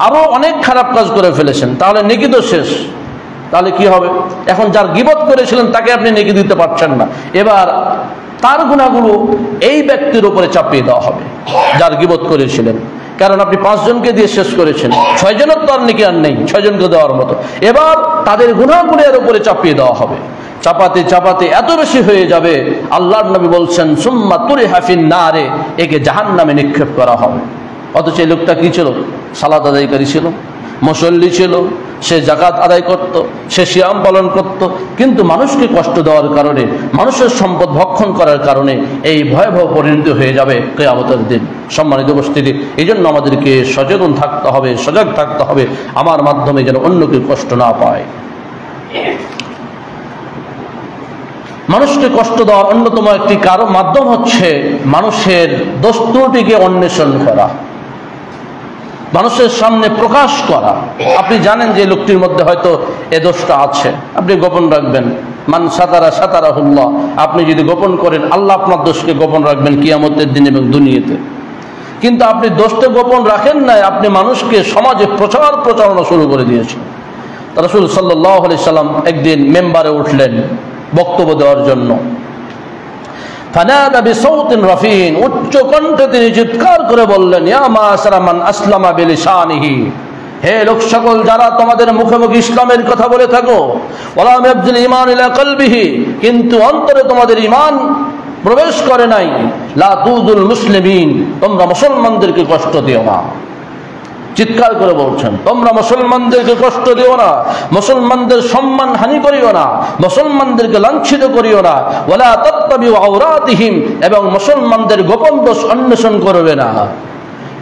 আরো অনেক খারাপ কাজ করে ফেলেছেন। তাহলে নেকি তো শেষ, তাহলে কি হবে? এখন যার গীবত করেছিলেন তাকে আপনি নেকি দিতে পারছেন না, এবার তার গুনাহগুলো এই ব্যক্তির উপরে চাপিয়ে দেওয়া হবে যার গীবত করেছিলেন। কারণ আপনি 5 জনকে দিয়ে শেষ করেছেন, 6 জনের তো আর নেকি আর নেই 6 জনকে দেওয়ার মতো। এবার তাদের গুনাহগুলো এর উপরে চাপিয়ে দেওয়া হবে, চাপাতে চাপাতে এত বেশি হয়ে যাবে, আল্লাহর নবী বলছেন সুম্মা তুরিহা ফিন নারে, একে জাহান্নামে নিক্ষেপ করা হবে। অথচ এই লোকটা কি ছিল? সালাত আদায়কারী ছিল, মুসল্লি ছিল, সে যাকাত আদায় করত, সে সিয়াম পালন করত, কিন্তু মানুষকে কষ্ট দেওয়ার কারণে, মানুষের সম্পদ ভক্ষণ করার কারণে এই ভয়াবহ পরিণতি হয়ে যাবে কিয়ামতের দিন। সম্মানিত উপস্থিতি, এই জন্য আমাদেরকে সচেতন থাকতে হবে, সজাগ থাকতে হবে, আমার মাধ্যমে যেন অন্যকে কষ্ট না পায়। মানুষকে কষ্ট দেওয়ার অন্যতম একটি মাধ্যম হচ্ছে মানুষের দোষ ত্রুটিকে অন্বেষণ করা, মানুষের সামনে প্রকাশ করা। আপনি জানেন যে লোকটির মধ্যে হয়তো এ দোষটা আছে, আপনি গোপন রাখবেন। মান সাতারা সাতারাহুল্লাহ, আপনি যদি গোপন করেন আল্লাহ আপনার দোষকে গোপন রাখবেন কিয়ামতের দিন এবং দুনিয়াতে। কিন্তু আপনি দোষটা গোপন রাখেন নাই, আপনি মানুষকে সমাজে প্রচারণা শুরু করে দিয়েছেন। রাসূল সাল্লাল্লাহু আলাইহি সাল্লাম একদিন মেম্বারে উঠলেন বক্তব্য দেওয়ার জন্য। ফানাদা বিসাউতিন রাফিন, উচ্চ কণ্ঠে তিনি চিৎকার করে বললেন, ইয়া মাশারা মান আসলামা বিলিসানিহি, হে লোক সকল যারা তোমাদের মুখে মুখে ইসলামের কথা বলে থাকো, ওয়ালা ইয়াবযিল ঈমান ইলা কলবিহি, কিন্তু অন্তরে তোমাদের ঈমান প্রবেশ করে নাই, লা তুযুল মুসলিমিন, তোমরা মুসলমানদেরকে কষ্ট দিও না। চিৎকার করে বলছেন, তোমরা মুসলমানদেরকে কষ্ট দিও না, মুসলমানদের সম্মান হানি করিও না, মুসলমানদেরকে লাঞ্ছিত করিও না, ওয়ালা তাত্তাবিউ আওরাতিহিম, এবং মুসলমানদের গোপন দোষ অন্বেষণ করবে না।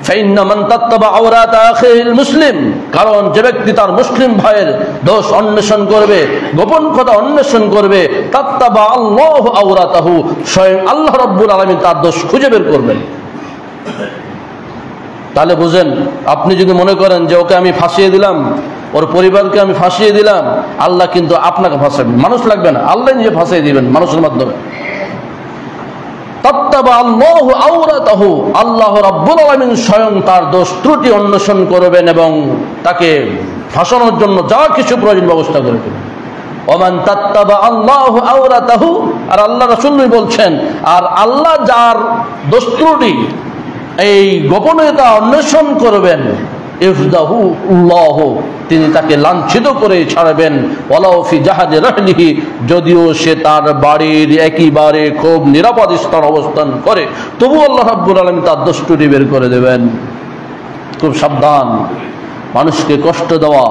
ফাইন্না মান তাত্তাবা আওরাত আখিল মুসলিম, কারণ যে ব্যক্তি তার মুসলিম ভাইয়ের দোষ অন্বেষণ করবে, গোপন কথা অন্বেষণ করবে, তাত্তাবা আল্লাহু আওরাতাহু, স্বয়ং আল্লাহ রাব্বুল আলামিন তার দোষ খুঁজে বের করবেন। তাহলে বুঝেন, আপনি যদি মনে করেন যে ওকে আমি ফাঁসিয়ে দিলাম, ওর পরিবারকে আমি ফাঁসিয়ে দিলাম, আল্লাহ কিন্তু আপনাকে ফাঁসাবেন, মানুষ লাগবে না, আল্লাহ নিজে ফাঁসিয়ে দিবেন মানুষের মাধ্যমে। তাত্তাবা আল্লাহু আওরাতাহু, আল্লাহ রাব্বুল আলামিন স্বয়ং তার দোষ ত্রুটি অন্বেষণ করবেন এবং তাকে ফাঁসানোর জন্য যা কিছু প্রয়োজন ব্যবস্থা করে দেবেন। ওমান তাত্তাবা আল্লাহু আওরাতাহু, আর আল্লাহ রাসূল বলছেন, আর আল্লাহ যার দোষ ত্রুটি এই গোপনীয়তা অন্বেষণ করবেন, ইফদাহু আল্লাহ, তিনি তাকে লাঞ্ছিত করে ছাড়বেন, ওয়ালাউ ফি জাহাদি রাহলিহি, যদিও সে তার বাড়ির একেবারে খুব নিরাপদ স্থান অবস্থান করে, তবু আল্লাহ রাব্বুল আলামিন তার দোষ ত্রুটি বের করে দেবেন। খুব সাবধান, মানুষকে কষ্ট দেওয়া,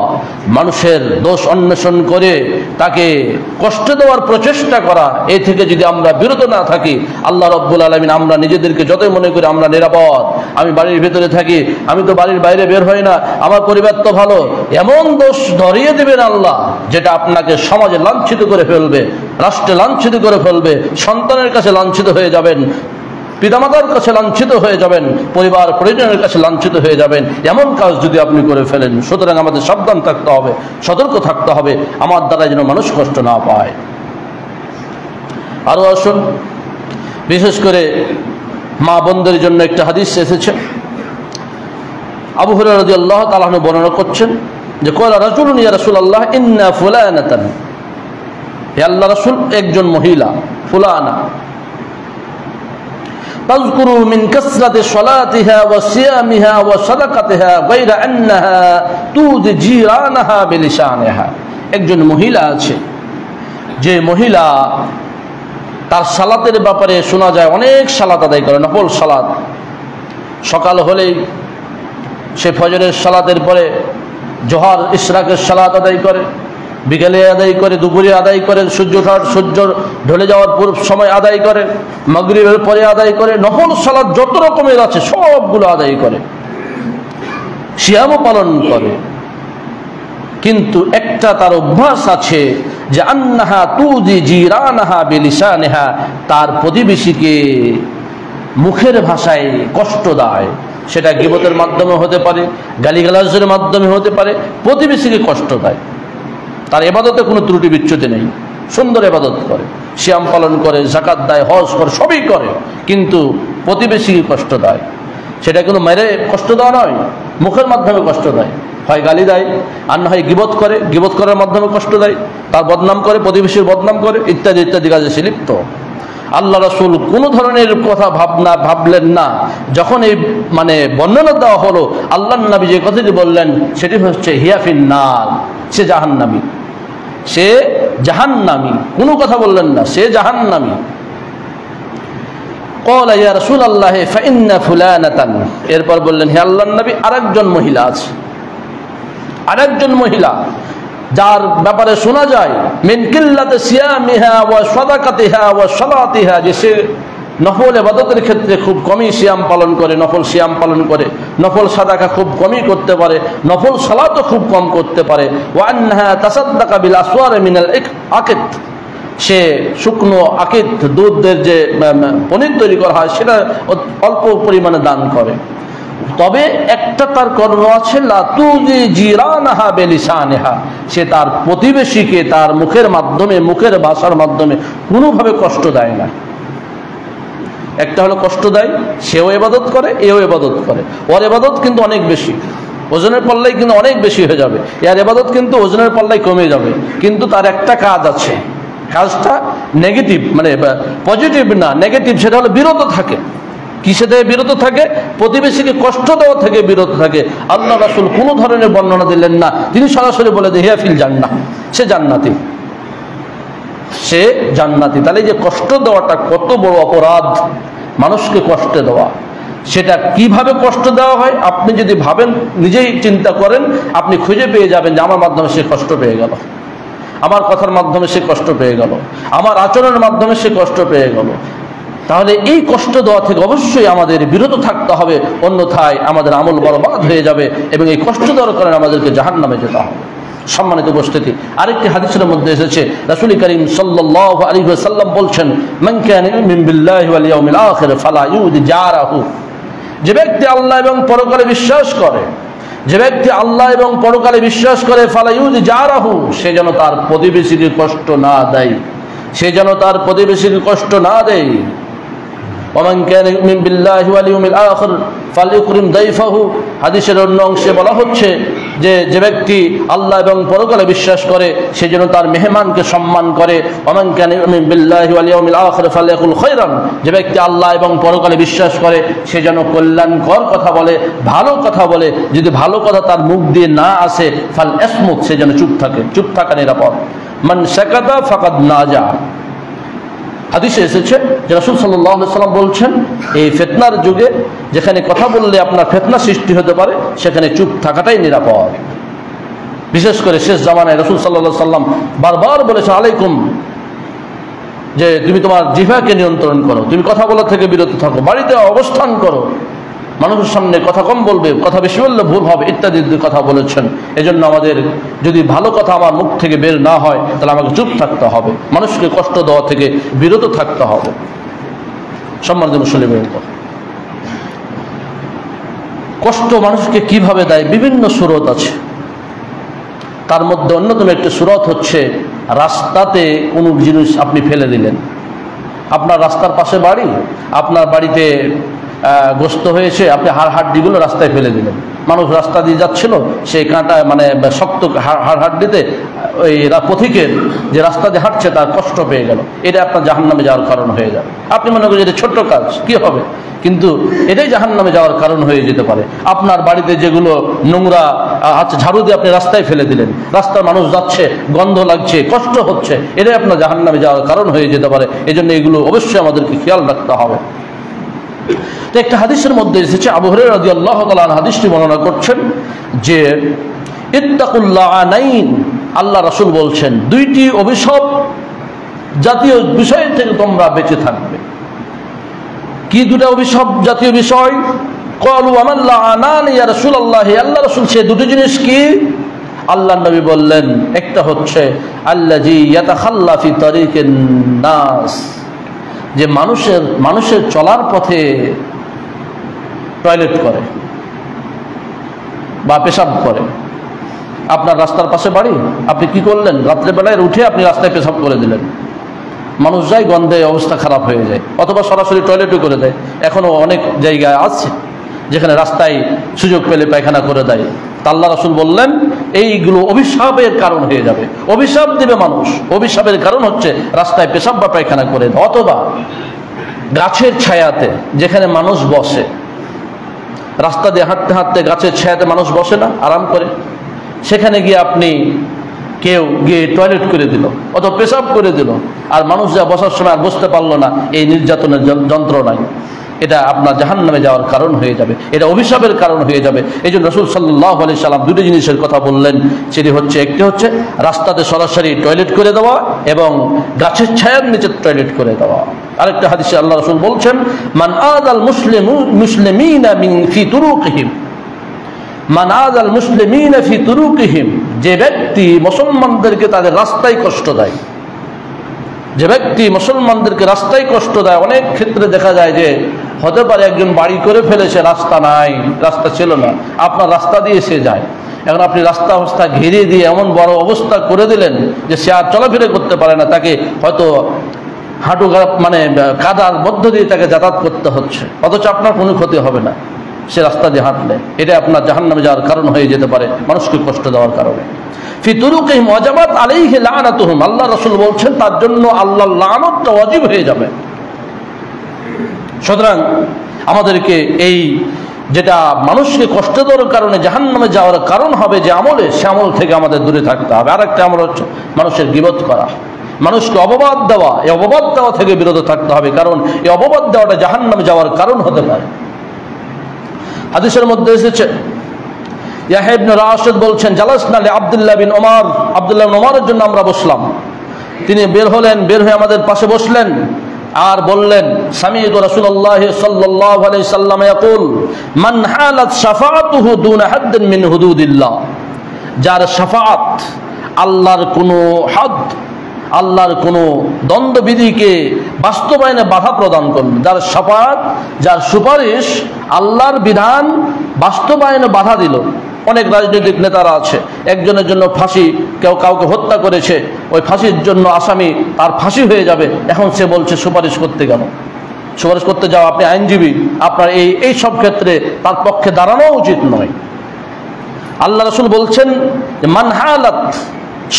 মানুষের দোষ অন্বেষণ করে তাকে কষ্ট দেওয়ার প্রচেষ্টা করা, এ থেকে যদি আমরা বিরত না থাকি, আল্লাহ রাব্বুল আলামিন, আমরা নিজেদেরকে যতই মনে করি আমরা নিরাপদ, আমি বাড়ির ভিতরে থাকি, আমি তো বাড়ির বাইরে বের হই না, আমার পরিবার তো ভালো, এমন দোষ ধরিয়ে দেবেন আল্লাহ যেটা আপনাকে সমাজে লাঞ্ছিত করে ফেলবে, রাষ্ট্রে লাঞ্ছিত করে ফেলবে, সন্তানের কাছে লাঞ্ছিত হয়ে যাবেন, পিতামাতার কাছে লাঞ্ছিত হয়ে যাবেন, পরিবার পরিজনের কাছে লাঞ্ছিত হয়ে যাবেন, এমন কাজ যদি আপনি করে ফেলেন। সুতরাং আমাদের সাবধান থাকতে হবে, সতর্ক থাকতে হবে, আমার দ্বারা যেন মানুষ কষ্ট না পায়। আরো আসুন, বিশেষ করে মা বোনদের জন্য একটা হাদিস এসেছে। আবু হুরায়রা রাদিয়াল্লাহু তাআলা আনহু বর্ণনা করছেন যে, ক্বালা রাজুলুন ইয়া রাসূলুল্লাহ ইন্না ফুলানাতান, হে আল্লাহর রাসূল, একজন মহিলা ফুলানা তাযকুরু মিন কাসরাতি সালাতিহা ওয়া সিয়ামিহা ওয়া সাদাকাতিহা গায়রা আন্নাহা তুযি জিরানাহা বিলিসানিহা, একজন মহিলা আছে যে মহিলা তার সালাতের ব্যাপারে শোনা যায় অনেক সালাত আদায় করে, নফল সালাত। সকাল হলেই সে ফজরের সালাতের পরে জোহর ইশরাকের সালাত আদায় করে, বিকেলে আদায় করে, দুপুরে আদায় করে, সূর্য ঢলে যাওয়ার পূর্ব সময় আদায় করে, মাগরিবের পরে আদায় করে, নফল সালাত যত রকমের আছে সবগুলো আদায় করে, সিয়ামও পালন করে। কিন্তু একটা তার অভ্যাস আছে যে আন্নাহা তুযি জিরানাহা বিলিসানিহা, তার প্রতিবেশীকে মুখের ভাষায় কষ্ট দেয়। সেটা গীবতের মাধ্যমে হতে পারে, গালিগালাজের মাধ্যমে হতে পারে, প্রতিবেশীকে কষ্ট দেয়। তার ইবাদতে কোনো ত্রুটি বিচ্যুতি নেই, সুন্দর ইবাদত করে, সিয়াম পালন করে, যাকাত দেয়, হজ করে, সবই করে, কিন্তু প্রতিবেশীকে কষ্ট দেয়। সেটা কোনো মেরে কষ্ট দেওয়া নয়, মুখের মাধ্যমে কষ্ট দেয়, হয় গালি দেয়, আর না হয় গীবত করে, গীবত করার মাধ্যমে কষ্ট দেয়, তার বদনাম করে, প্রতিবেশীর বদনাম করে, ইত্যাদি ইত্যাদি কাজে সে লিপ্ত। আল্লাহ রাসূল কোনো ধরনের কথা ভাবলেন না। যখন এই বর্ণনা দেওয়া হলো, আল্লাহর নবী যে কথাটি বললেন সেটি হচ্ছে হিয়া ফিন্নার, সে জাহান্নামী, সে জাহান্নামী। কোনো কথা বললেন না, সে জাহান্নামী। ক্বালা ইয়া রাসূলুল্লাহ ফাইন্না ফুলানাতান, এরপর বললেন, হে আল্লাহর নবী, আরেকজন মহিলা আছে, আরেকজন মহিলা যার ব্যাপারে শোনা যায় মিন কিল্লাতি সিয়ামিহা ওয়া সাদাকাতিহা ওয়া সালাতিহা, যে সে নফল ইবাদতের ক্ষেত্রে খুব কমই সিয়াম পালন করে, নফল সিয়াম পালন করে, নফল সাদাকা খুব কমই করতে পারে, নফল সালাতও খুব কম করতে পারে। ওয়া আনহা তাসাদ্দাকা বিল আসওয়ার মিনাল আকিত, সে শুকনো আকিত দুধের যে পনির তৈরি করা হয় সেটা অল্প পরিমাণে দান করে। তবে একটা তার কর্ম আছে, লা তুজি জিরানাহা বিলিসানিহা, সে তার প্রতিবেশীকে তার মুখের মাধ্যমে, মুখের ভাষার মাধ্যমে কোনোভাবে কষ্ট দেয় না। একটা হলো কষ্ট দেয়, সেও ইবাদত করে, এও ইবাদত করে, ওর ইবাদত কিন্তু অনেক বেশি, ওজনের পাল্লাই কিন্তু অনেক বেশি হয়ে যাবে, এর ইবাদত কিন্তু ওজনের পাল্লাই কমে যাবে। কিন্তু তার একটা কাজ আছে, কাজটা নেগেটিভ, মানে পজিটিভ না, নেগেটিভ। সেটা হলো বিরত থাকে। কিসে থেকে বিরত থাকে? প্রতিবেশীকে কষ্ট দেওয়া থেকে বিরত থাকে। আল্লাহ রাসূল কোনো ধরনের বর্ণনা দিলেন না, তিনি সরাসরি বলে দেন হিয়া ফিল জান্নাহ, সে জান্নাতি, সে জান্নাতি। তাহলে যে কষ্ট দেওয়াটা কত বড় অপরাধ, মানুষকে কষ্ট দেওয়া। সেটা কিভাবে কষ্ট দেওয়া হয় আপনি যদি ভাবেন, নিজেই চিন্তা করেন, আপনি খুঁজে পেয়ে যাবেন যে আমার মাধ্যমে সে কষ্ট পেয়ে গেল, আমার কথার মাধ্যমে সে কষ্ট পেয়ে গেল, আমার আচরণের মাধ্যমে সে কষ্ট পেয়ে গেল। তাহলে এই কষ্ট দেওয়া থেকে অবশ্যই আমাদের বিরত থাকতে হবে, অন্যথায় আমাদের আমল বরবাদ হয়ে যাবে এবং এই কষ্ট দেওয়ার কারণে আমাদেরকে জাহান্নামে যেতে হবে। সম্মানিত উপস্থিতি, আরেকটি হাদিসের মধ্যে এসেছে, রাসূল করিম সাল্লাল্লাহু আলাইহি ওয়াসাল্লাম বলছেন, মান কানা ইউমিনু বিল্লাহি ওয়াল ইয়াউমিল আখির ফালা ইউদি জারাহু, যে ব্যক্তি আল্লাহ এবং পরকালে বিশ্বাস করে, যে ব্যক্তি আল্লাহ এবং পরকালে বিশ্বাস করে, ফালা ইউদি জারাহু, সে যেন তার প্রতিবেশীকে কষ্ট না দেয়, সে যেন তার প্রতিবেশীকে কষ্ট না দেয়। ওমান কানা ইউমিনু বিল্লাহি ওয়াল ইয়াউমিল আখির ফালইউকরিম দাইফাহু, হাদিসের অন্য অংশে বলা হচ্ছে যে যে ব্যক্তি আল্লাহ এবং পরকালে বিশ্বাস করে সে যেন তার মেহমানকে সম্মান করে। ওমান কানা ইউমিনু বিল্লাহি ওয়াল ইয়াউমিল আখির ফালইয়াকুল খায়রান, যে ব্যক্তি আল্লাহ এবং পরকালে বিশ্বাস করে সে যেন কল্যাণকর কথা বলে, ভালো কথা বলে। যদি ভালো কথা তার মুখ দিয়ে না আসে, ফাল ইয়াসমুত, সে যেন চুপ থাকে, চুপ থাকা নিরাপদ। মান সাকাতা ফাকাদ নাজা, হাদিসে এসেছে যে রাসূল সাল্লাল্লাহু আলাইহি ওয়াসাল্লাম বলছেন, এই ফিতনার যুগে যেখানে কথা বললে আপনার ফিতনা সৃষ্টি হতে পারে, সেখানে চুপ থাকাটাই নিরাপদ। বিশেষ করে শেষ জামানায় রাসূল সাল্লাল্লাহু আলাইহি ওয়াসাল্লাম বারবার বলেছেন, আলাইকুম, যে তুমি তোমার জিহ্বাকে নিয়ন্ত্রণ করো, তুমি কথা বলা থেকে বিরত থাকো, বাড়িতে অবস্থান করো, মানুষের সামনে কথা কম বলবে, কথা বেশি বললে ভুল হবে, ইত্যাদি কথা বলেছেন। এজন্য আমাদের যদি ভালো কথা আমার মুখ থেকে বের না হয়, তাহলে আমাকে চুপ থাকতে হবে, মানুষকে কষ্ট দেওয়া থেকে বিরত থাকতে হবে। সম্মানিত মুসলিম, কষ্ট মানুষকে কিভাবে দেয় বিভিন্ন সুরত আছে। তার মধ্যে অন্যতম একটি সুরত হচ্ছে, রাস্তাতে কোনো জিনিস আপনি ফেলে দিলেন, আপনার রাস্তার পাশে বাড়ি, আপনার বাড়িতে গোস্ত হয়েছে, আপনি হাড়হাড্ডিগুলো রাস্তায় ফেলে দিলেন। মানুষ রাস্তা দিয়ে যাচ্ছিল, সেই কাঁটা মানে শক্ত হাড়হাড্ডিতে ওই পথিকের যে রাস্তা দিয়ে হাঁটছে তার কষ্ট পেয়ে গেল, এটা আপনার জাহান্নামে যাওয়ার কারণ হয়ে যাবে। আপনি মনে করেন এটা ছোট্ট কাজ, কি হবে, কিন্তু এটাই জাহান্নামে যাওয়ার কারণ হয়ে যেতে পারে। আপনার বাড়িতে যেগুলো নোংরা আছে, ঝাড়ু দিয়ে আপনি রাস্তায় ফেলে দিলেন, রাস্তার মানুষ যাচ্ছে, গন্ধ লাগছে, কষ্ট হচ্ছে, এটাই আপনার জাহান্নামে যাওয়ার কারণ হয়ে যেতে পারে। এজন্য এগুলো অবশ্যই আমাদেরকে খেয়াল রাখতে হবে। তো একটা হাদিসের মধ্যে এসেছে, আবু হুরায়রা রাদিয়াল্লাহু তাআলা আনহু হাদিসটি বর্ণনা করছেন যে, ইত্তাকুল লাআনাইন, আল্লাহ রাসূল বলছেন, দুইটি অভিশাপ জাতীয় বিষয় থেকে তোমরা বেঁচে থাকবে। কি দুটো অভিশাপ জাতীয় বিষয়? ক্বালু আমান লাআনান ইয়া রাসূলুল্লাহ, আল্লাহ রাসূল সে দুটো জিনিস কি? আল্লাহর নবী বললেন, একটা হচ্ছে আল্লাযী ইয়াতাখাল্লা ফি তারিকিন নাস, যে মানুষের চলার পথে টয়লেট করে বা পেশাব করে। আপনার রাস্তার পাশে বাড়ি, আপনি কি করলেন, রাত্রেবেলায় উঠে আপনি রাস্তায় পেশাব করে দিলেন, মানুষ যায়, গন্ধে অবস্থা খারাপ হয়ে যায়, অথবা সরাসরি টয়লেটও করে দেয়। এখনো অনেক জায়গায় আছে যেখানে রাস্তায় সুযোগ পেলে পায়খানা করে দেয়। তা আল্লাহ রাসূল বললেন, এইগুলো অভিশাপের কারণ হয়ে যাবে, অভিশাপ দেবে মানুষ। অভিশাপের কারণ হচ্ছে রাস্তায় পেশাব বা পায়খানা করে, অথবা গাছের ছায়াতে যেখানে মানুষ বসে, রাস্তা দিয়ে হাঁটতে হাঁটতে গাছের ছায়াতে মানুষ বসে না, আরাম করে, সেখানে গিয়ে আপনি কেউ গিয়ে টয়লেট করে দিল অথবা পেশাব করে দিল, আর মানুষ যা বসার সময় আর বসতে পারলো না, এই নির্যাতনের যন্ত্রণায় এটা আপনার জাহান্নামে যাওয়ার কারণ হয়ে যাবে, এটা অভিশাপের কারণ হয়ে যাবে। এই জন্য রাসূল সাল্লাল্লাহু আলাইহি সাল্লাম দুটো জিনিসের কথা বললেন, সেটি হচ্ছে একটি হচ্ছে রাস্তাতে সরাসরি টয়লেট করে দেওয়া এবং গাছের ছায়ার নিচে টয়লেট করে দেওয়া। আরেকটা হাদিসে আল্লাহ রাসূল বলছেন, মান আযাল মুসলিমিনা মিন ফি তুরুকিহিম, মান আযাল মুসলিমিনা ফি তুরুকিহিম, যে ব্যক্তি মুসলমানদেরকে তাদের রাস্তায় কষ্ট দেয়, যে ব্যক্তি মুসলমানদেরকে রাস্তায় কষ্ট দেয়। অনেক ক্ষেত্রে দেখা যায় যে হতে পারে একজন বাড়ি করে ফেলেছে, রাস্তা নাই, রাস্তা ছিল না, আপনার রাস্তা দিয়ে সে যায়। এখন আপনি রাস্তা ঘিরে দিয়ে এমন বড় অবস্থা করে দিলেন যে সে আর চলাফেরা করতে পারে না, তাকে হয়তো হাঁটু মানে কাদার মধ্য দিয়ে তাকে যাতায়াত করতে হচ্ছে, অথচ আপনার কোনো ক্ষতি হবে না সে রাস্তা দিয়ে হাঁটলে। এটা আপনার জাহান্নামে যাওয়ার কারণ হয়ে যেতে পারে, মানুষকে কষ্ট দেওয়ার কারণে। ফি তুরুকিহিম ওয়াজাবাত আলাইহি লানাতুহুম, আল্লাহ রাসূল বলছেন তার জন্য আল্লাহর লানত ওয়াজিব হয়ে যাবে। সুতরাং আমাদেরকে এই যেটা মানুষকে কষ্ট দেওয়ার কারণে জাহান্নামে যাওয়ার কারণ হবে যে আমলে, সে আমল থেকে আমাদের দূরে থাকতে হবে। আরেকটা আমল হচ্ছে মানুষের গীবত করা, মানুষকে অপবাদ দেওয়া। এই অপবাদ দেওয়া থেকে বিরত থাকতে হবে, কারণ এই অপবাদ দেওয়াটা জাহান্নামে যাওয়ার কারণ হতে পারে। হাদিসের মধ্যে এসেছে, ইয়াহয়া ইবনে রাশিদ বলছেন, জালাসনা লি আব্দুল্লাহ বিন ওমর, আব্দুল্লাহ বিন ওমরের জন্য আমরা বসলাম। তিনি বের হলেন, বের হয়ে আমাদের পাশে বসলেন আর বললেন, সামি'তু রাসূলুল্লাহ সাল্লাল্লাহু আলাইহি সাল্লাম ইয়াকুল, মান হালাত শাফাআতুহু দুনা হাদ্দিন মিন হুদুদিল্লাহ, যার শাফাআত আল্লাহর কোনো হদ, আল্লাহর কোনো দ্বন্দ্ববিধিকে বাস্তবায়নে বাধা প্রদান করল, যার শাফাআত, যার সুপারিশ আল্লাহর বিধান বাস্তবায়নে বাধা দিল। অনেক রাজনৈতিক নেতারা আছে, একজনের জন্য ফাঁসি, কেউ কাউকে হত্যা করেছে, ওই ফাঁসির জন্য আসামি, তার ফাঁসি হয়ে যাবে, এখন সে বলছে সুপারিশ করতে গেল। সুপারিশ করতে যাও, আপনি আইনজীবী, আপনার এই সব ক্ষেত্রে তার পক্ষে দাঁড়ানো উচিত নয়। আল্লাহ রাসূল বলছেন যে মান হালাত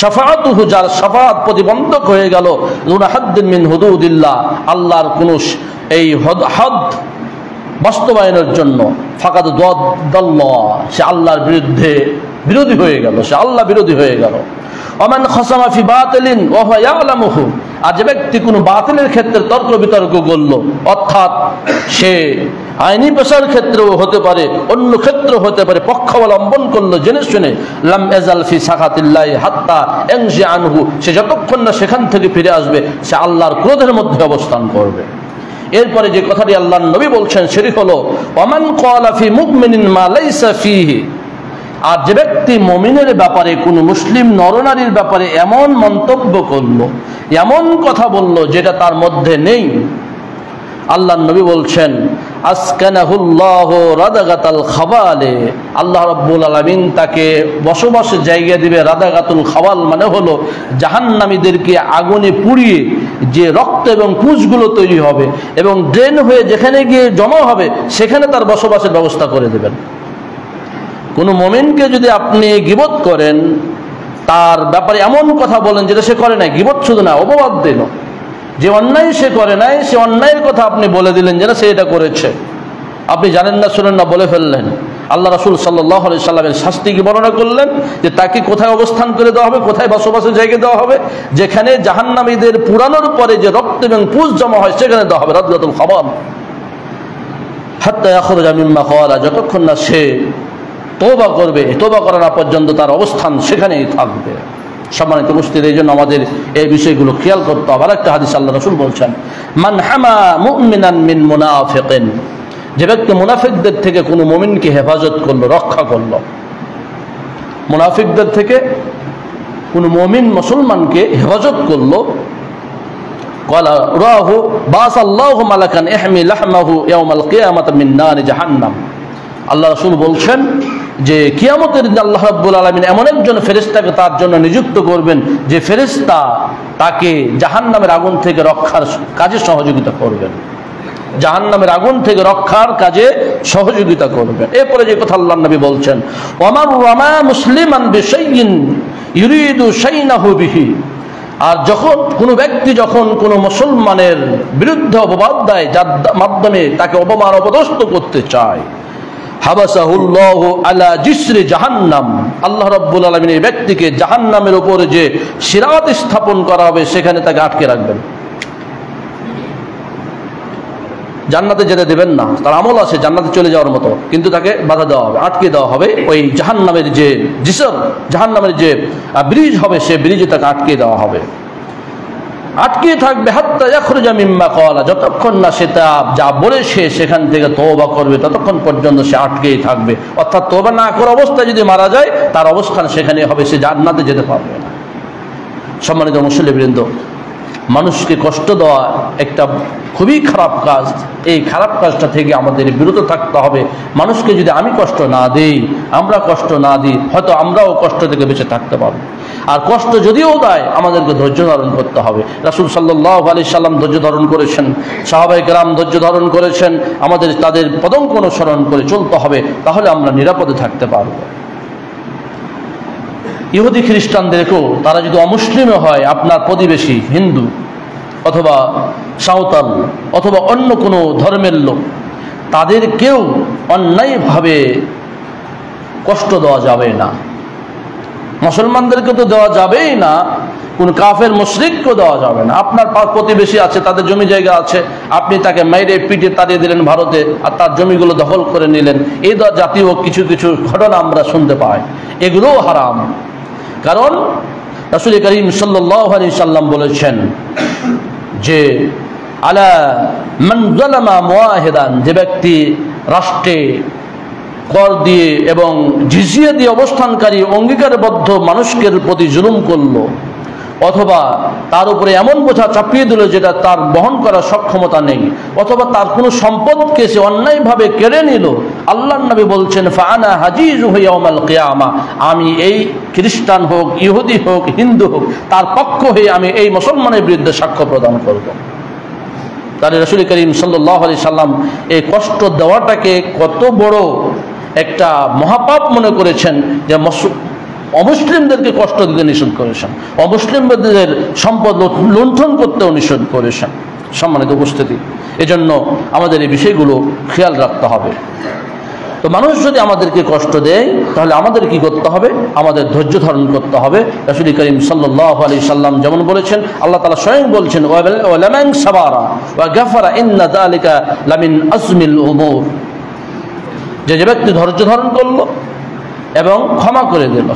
শাফাআতুহু, যার শাফাআত প্রতিবন্ধক হয়ে গেল, দুনা হাদ্দিন মিন হুদুদিল্লাহ, আল্লাহর কোন এই হদ বাস্তবায়নের জন্য, ফাকাদ দাল্লাহ, সে আল্লাহর বিরোধী হয়ে গেল, সে আল্লাহ বিরোধী হয়ে গেল। ওমান খাসামা ফি বাতিলিন ওয়া হুয়া ইয়ালামুহু, আর যে ব্যক্তি কোনো বাতিলের ক্ষেত্রে তর্ক বিতর্ক করল, অর্থাৎ সে আইনি পেশার ক্ষেত্রেও হতে পারে, অন্য ক্ষেত্র হতে পারে, পক্ষ অবলম্বন করলো জেনে শুনে, লাম ইয়াজাল ফি সাখাতিল্লাহি হাত্তা ইয়ানজি আনহু, সে যতক্ষণ না সেখান থেকে ফিরে আসবে, সে আল্লাহর ক্রোধের মধ্যে অবস্থান করবে। এরপরে যে কথাটি আল্লাহর নবী বলছেন সেটি হলো, ওয়ামান ক্বালা ফি মুমিনিন মা লাইসা ফিহি, আর যে ব্যক্তি মুমিনের ব্যাপারে, কোন মুসলিম নরনারীর ব্যাপারে এমন মন্তব্য করলো, এমন কথা বলল যেটা তার মধ্যে নেই, আল্লাহর নবী বলছেন, আসকানাহুল্লাহু রাদাগাতাল খাবালে, আল্লাহ রাব্বুল আলামিন তাকে বসবাসের জায়গা দিবে। রাদাগাতুল খাবাল মানে হলো জাহান্নামীদেরকে আগুনে পুড়িয়ে যে রক্ত এবং পুঁজগুলো তৈরি হবে এবং ড্রেন হয়ে যেখানে গিয়ে জমা হবে, সেখানে তার বসবাসের ব্যবস্থা করে দেবেন। কোনো মুমিনকে যদি আপনি গীবত করেন, তার ব্যাপারে এমন কথা বলেন যেটা সে করে নাই, গীবত শুধু না, অপবাদ দিল, যে অন্যায় সে করে নাই, সে অন্যায়ের কথা আপনি বলে দিলেন যেটা সে এটা করেছে, আপনি জানেন না, শুনেন না, বলে ফেললেন। আল্লাহ রাসূল সাল্লাল্লাহু আলাইহি সাল্লামের শাস্তি কি বর্ণনা করলেন, যে তাকে কোথায় অবস্থান করে দেওয়া হবে, কোথায় বসবাসের জায়গা দেওয়া হবে, যেখানে জাহান্নামীদের পুরানোর পরে যে রক্ত এবং পুঁজ জমা হয় সেখানে দেওয়া হবে, রাদাগাতুল খাবাল, হাত্তা ইয়াখরুজা মিম্মা ক্বালা, যতক্ষণ না সে তওবা করবে, তওবা করা না পর্যন্ত তার অবস্থান সেখানেই থাকবে। সম্মানিত উপস্থিতি, এই জন্য আমাদের এই বিষয়গুলো খেয়াল করতে হবে। আরেকটা হাদিস আল্লাহ রাসূল বলছেন, মান হামা মুমিনান মিন মুনাফিকিন, যে ব্যক্তি মুনাফিকদের থেকে কোনো মুমিনকে হেফাজত করলো, রক্ষা করলো, মুনাফিকদের থেকে কোনো মুমিন মুসলমানকে হেফাজত করলো, ক্বালা রাহু বাসাল্লাহু মালাকান ইহমি লাহমাহু ইয়াউমাল কিয়ামাতি মিন নারি জাহান্নাম, আল্লাহ রাসূল বলছেন যে কিয়ামতের দিন আল্লাহ রাব্বুল আলামিন এমন একজন ফেরেশতাকে তার জন্য নিযুক্ত করবেন, যে ফেরেশতা তাকে জাহান্নামের আগুন থেকে রক্ষার কাজে সহযোগিতা করবেন, জাহান্নামের আগুন থেকে রক্ষার কাজে সহযোগিতা করবেন। এরপরে যে কথা আল্লাহর নবী বলছেন, ওয়ামান রামা মুসলিমান বিশাইইন ইউরিদু শাইনাহু বিহি, আর যখন কোনো ব্যক্তি যখন কোনো মুসলমানের বিরুদ্ধে অপবাদ দেয়, যার মাধ্যমে তাকে অপমান অপদস্থ করতে চায়, হাবাসাহুল্লাহু আলা জিসরি জাহান্নাম, আল্লাহ রাব্বুল আলামিন এই ব্যক্তিকে জাহান্নামের উপরে যে সিরাত স্থাপন করা হবে সেখানে তাকে আটকে রাখবেন। জান্নাতে যেতে দেবেন না, তার আমল আছে জান্নাতে চলে যাওয়ার মতো, কিন্তু তাকে বাধা দেওয়া হবে, আটকে দেওয়া হবে। ওই জাহান্নামের যে জিসর, জাহান্নামের যে ব্রিজ হবে, সে ব্রিজে তাকে আটকে দেওয়া হবে, আটকে থাকবে হাত্তা ইয়াখরুজা মিম্মা ক্বালা, যতক্ষণ না সে যা বলেছে সেখান থেকে তওবা করবে ততক্ষণ পর্যন্ত সে আটকেই থাকবে। অর্থাৎ তওবা না করার অবস্থায় যদি মারা যায় তার অবস্থান সেখানে হবে, সে জান্নাতে যেতে পারবে না। সম্মানিত মুসল্লিবৃন্দ, মানুষকে কষ্ট দেওয়া একটা খুবই খারাপ কাজ। এই খারাপ কাজটা থেকে আমাদের বিরত থাকতে হবে। মানুষকে যদি আমি কষ্ট না দিই, আমরা কষ্ট না দিই, হয়তো আমরাও কষ্ট থেকে বেঁচে থাকতে পারবো। আর কষ্ট যদিও দেয় আমাদেরকে ধৈর্য ধারণ করতে হবে। রাসূল সাল্লাল্লাহু আলাইহি সাল্লাম ধৈর্য ধারণ করেছেন, সাহাবায়ে কেরাম ধৈর্য ধারণ করেছেন। আমাদের তাদের পদঙ্ক অনুসরণ করে চলতে হবে, তাহলে আমরা নিরাপদে থাকতে পারবো। ইহুদি খ্রিস্টানদেরকেও, তারা যদি অমুসলিমও হয়, আপনার প্রতিবেশী হিন্দু অথবা সাঁওতাল অথবা অন্য কোনো ধর্মের লোক, তাদেরকেও অন্যায়ভাবে কষ্ট দেওয়া যাবে না। মুসলমানদেরকে তো দেওয়া যাবেই না, কোন কাফের মুশরিককেও দেওয়া যাবে না। আপনার প্রতিবেশী আছে, তাদের জমি জায়গা আছে, আপনি তাকে মেরে পিটে তাড়িয়ে দিলেন ভারতে, আর তার জমিগুলো দখল করে নিলেন। এই জাতীয় কিছু কিছু ঘটনা আমরা শুনতে পাই, এগুলোও হারাম। কারণ রাসূল করিম সাল্লাল্লাহু আলাইহি সাল্লাম বলেছেন যে আলা মান যালামা মুআহিদান, যে ব্যক্তি রাষ্ট্রে কর দিয়ে এবং জিজিয়া দিয়ে অবস্থানকারী অঙ্গীকারবদ্ধ মানুষের প্রতি জুলুম করলো, অথবা তার উপরে এমন বোঝা চাপিয়ে দিল যেটা তার বহন করার সক্ষমতা নেই, অথবা তার কোনো সম্পদকে সে অন্যায়ভাবে কেড়ে নিল, আল্লাহর নবী বলছেন ফাআনা হাজিজুহু ইয়াউমাল কিয়ামা, আমি এই খ্রিস্টান হোক, ইহুদি হোক, হিন্দু হোক, তার পক্ষ হয়ে আমি এই মুসলমানের বিরুদ্ধে সাক্ষ্য প্রদান করব। তাহলে রাসূল করিম সাল্লাল্লাহু আলাইহি সাল্লাম এই কষ্ট দেওয়াটাকে কত বড় একটা মহাপাপ মনে করেছেন, যে অমুসলিমদেরকে কষ্ট দিতে নিষেধ করেছেন, অমুসলিমদের সম্পদ লুণ্ঠন করতেও নিষেধ করেছেন। সম্মানিত উপস্থিতি, এজন্য আমাদের এই বিষয়গুলো খেয়াল রাখতে হবে। তো মানুষ যদি আমাদেরকে কষ্ট দেয় তাহলে আমাদের কি করতে হবে? আমাদের ধৈর্য ধারণ করতে হবে। রাসূল করিম সাল্লাল্লাহু আলাইহি সাল্লাম যেমন বলেছেন, আল্লাহ তাআলা স্বয়ং বলছেন ওয়া লামান সাবারা ওয়া গাফারা ইন্না যালিকা লামিন আজমিল উমুর, যে ব্যক্তি ধৈর্য ধারণ করলো এবং ক্ষমা করে দিল,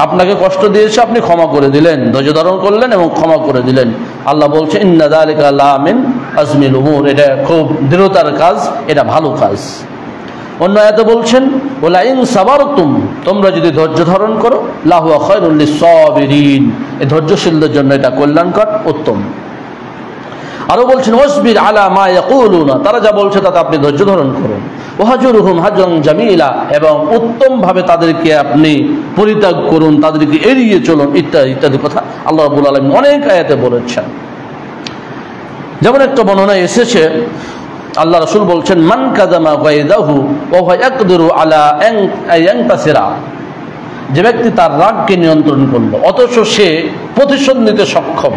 আপনাকে কষ্ট দিয়েছে, আপনি ক্ষমা করে দিলেন, ধৈর্য ধারণ করলেন এবং ক্ষমা করে দিলেন, আল্লাহ বলছে ইন্না যালিকা লামিন আজমিল উমুর, এটা খুব দৃঢ়তার কাজ, এটা ভালো কাজ। অন্য আয়াতে বলছেন ওয়ালা ইন সাবারতুম, তোমরা যদি ধৈর্য ধারণ করো, লাহুয়া খায়রুল লিস-সাবিরিন, এই ধৈর্যশীলদের জন্য এটা কল্যাণকর, উত্তম। আরো বলছেন ওয়াসবির আলা মা ইয়াকুলুনা, তারা যা বলছে তাতে আপনি ধৈর্য ধারণ করুন। ওয়াহজুরহুম হাজরান জামিলা, এবং উত্তম ভাবে তাদেরকে আপনি পরিত্যাগ করুন, তাদেরকে এড়িয়ে চলুন, ইত্যাদি ইত্যাদি কথা আল্লাহ রাব্বুল আলামিন অনেক আয়াতে বলেছেন। যেমন একটা বর্ণনায় এসেছে, আল্লাহ রাসূল বলছেন মান কাযামা গায়দাহু ওয়া হুয়া ইয়াকদিরু আলা আন ইয়ানতাসিরা, যে ব্যক্তি তার রাগকে নিয়ন্ত্রণ করলো অথচ সে প্রতিশোধ নিতে সক্ষম,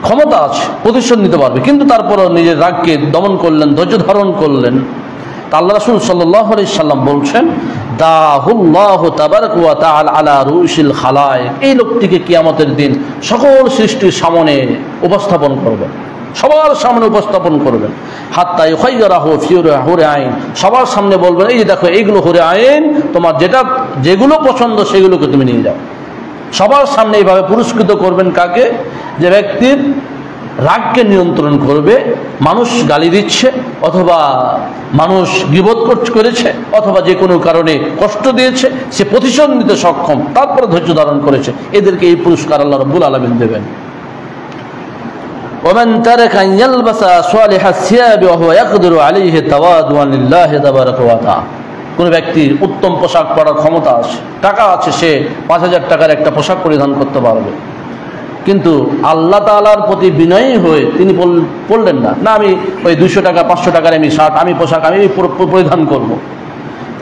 ক্ষমতা আছে, প্রতিশোধ নিতে পারবে, কিন্তু তারপরও নিজের রাগকে দমন করলেন, ধৈর্য ধারণ করলেন, তা আল্লাহ রাসূল সাল্লাল্লাহু আলাইহি সাল্লাম বলছেন দাহুল্লাহু তাবারাকা ওয়া তাআলা আলা রুউসিল খালায়েক, এই লোকটিকে কিয়ামতের দিন সকল সৃষ্টির সামনে উপস্থাপন করবেন, সবার সামনে উপস্থাপন করবেন। হাত্তা ইউখাইরাহু ফি হুরি আইন, সবার সামনে বলবেন এই যে দেখো এইগুলো হুরি আইন, তোমার যেগুলো পছন্দ সেগুলোকে তুমি নিয়ে যাও। সবার সামনে এইভাবে পুরস্কৃত করবেন কাকে? যে ব্যক্তির রাগকে নিয়ন্ত্রণ করবে, মানুষ গালি দিচ্ছে অথবা মানুষ গীবত করেছে অথবা যে কোনো কারণে কষ্ট দিয়েছে, সে প্রতিশোধ নিতে সক্ষম, তারপরে ধৈর্য ধারণ করেছে, এদেরকে এই পুরস্কার আল্লাহ রাব্বুল আলামিন দেবেন। ومن ترك أن يلبس صالح الثياب وهو يقدر عليه تواضعا لله تبارك وتعالى, কোন ব্যক্তির উত্তম পোশাক পরার ক্ষমতা আছে, টাকা আছে, সে 5000 টাকার একটা পোশাক পরিধান করতে পারবে, কিন্তু আল্লাহ তাআলার প্রতি বিনয়ী হয়ে তিনি বললেন না, না আমি ওই 200 টাকা 500 টাকার আমি শার্ট, আমি পোশাক আমি পরিধান করব।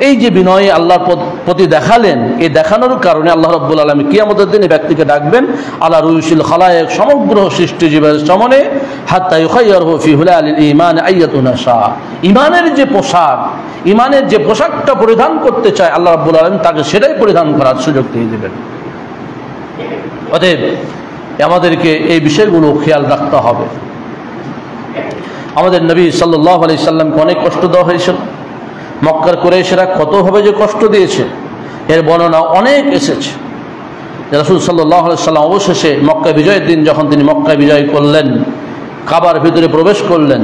এই যে বিনয় আল্লাহর প্রতি দেখালেন, এই দেখানোর কারণে আল্লাহ রাব্বুল আলামিন কিয়ামতের দিনে ব্যক্তিকে ডাকবেন আলা রুউসিল খালায়েক, সমগ্র সৃষ্টি জীবের সামনে, হাত্তা ইউখাইয়ারহু ফি হুলালিল ঈমান আইয়াতুনা শা, ঈমানের যে পোশাক, ঈমানের যে পোশাকটা পরিধান করতে চায় আল্লাহ রাব্বুল আলামিন তাকে সেটাই পরিধান করার সুযোগ দিয়ে দেবেন। অতএব আমাদেরকে এই বিষয়গুলো খেয়াল রাখতে হবে। আমাদের নবী সাল্লাল্লাহু আলাইহি সাল্লামকে অনেক কষ্ট দেওয়া হয়েছিল। মক্কার কুরাইশরা কতভাবে যে কষ্ট দিয়েছে এর বর্ণনা অনেক এসেছে। রাসূল সাল্লাল্লাহু আলাইহি সাল্লাম অবশেষে মক্কা বিজয়ের দিন যখন তিনি মক্কা বিজয় করলেন, কাবার ভিতরে প্রবেশ করলেন,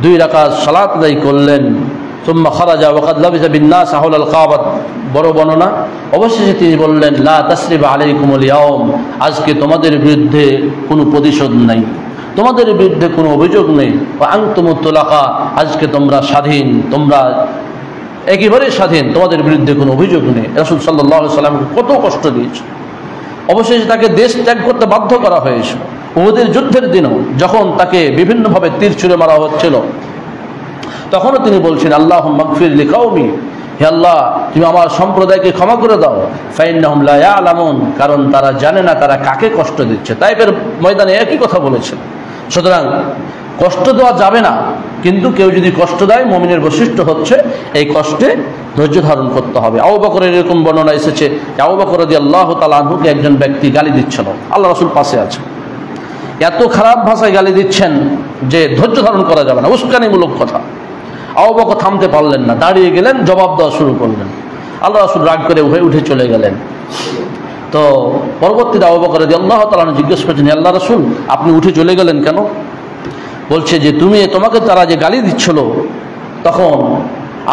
2 রাকাত সালাত আদায় করলেন, সুম্মা খারাজা ওয়া কাদ লাবিসা বিন-নাস হাওলাল কাবা, বড় বর্ণনা। অবশেষে তিনি বললেন, লা তাসরিবা আলাইকুমুল ইয়াওম, আজকে তোমাদের বিরুদ্ধে কোনো প্রতিশোধ নাই, তোমাদের বিরুদ্ধে কোনো অভিযোগ নেই। ওয়া আনতুমুত তুলাকা, আজকে তোমরা স্বাধীন, তোমরা একেবারে স্বাধীন, তোমাদের বিরুদ্ধে কোনো অভিযোগ নেই। রাসূল সাল্লাল্লাহু আলাইহি সাল্লামকে কত কষ্ট দিয়েছে। অবশেষে তাকে দেশ ত্যাগ করতে বাধ্য করা হয়েছিল। উহুদের যুদ্ধের দিনও যখন তাকে বিভিন্নভাবে তীর ছুঁড়ে মারা হচ্ছিল, তখনও তিনি বলছেন, আল্লাহুম্মা গফির লিকাওমি, হে আল্লাহ তুমি আমার সম্প্রদায়কে ক্ষমা করে দাও, ফাইন্নাহুম লা ইয়ালামুন, কারণ তারা জানে না তারা কাকে কষ্ট দিচ্ছে। তাইফের ময়দানে একই কথা বলেছেন। সুতরাং কষ্ট দেওয়া যাবে না, কিন্তু কেউ যদি কষ্ট দেয়, মুমিনের বৈশিষ্ট্য হচ্ছে এই কষ্টে ধৈর্য ধারণ করতে হবে। আবু বকরের এরকম বর্ণনা এসেছে যে আবু বকর রাদিয়াল্লাহু তাআলা আনহুকে একজন ব্যক্তি গালি দিচ্ছিল, আল্লাহ রাসূল পাশে আছে, এত খারাপ ভাষায় গালি দিচ্ছেন যে ধৈর্য ধারণ করা যাবে না, উস্কানিমূলক কথা। আবু বকর থামতে পারলেন না, দাঁড়িয়ে গেলেন, জবাব দেওয়া শুরু করলেন। আল্লাহ রাসূল রাগ করে উঠে চলে গেলেন। তো পরবর্তীতে আবু বকর রাদিয়াল্লাহু তাআলা জিজ্ঞেস করছেন, হে আল্লাহর রাসূল আপনি উঠে চলে গেলেন কেন? বলছে যে তোমাকে তারা যে গালি দিচ্ছিল, তখন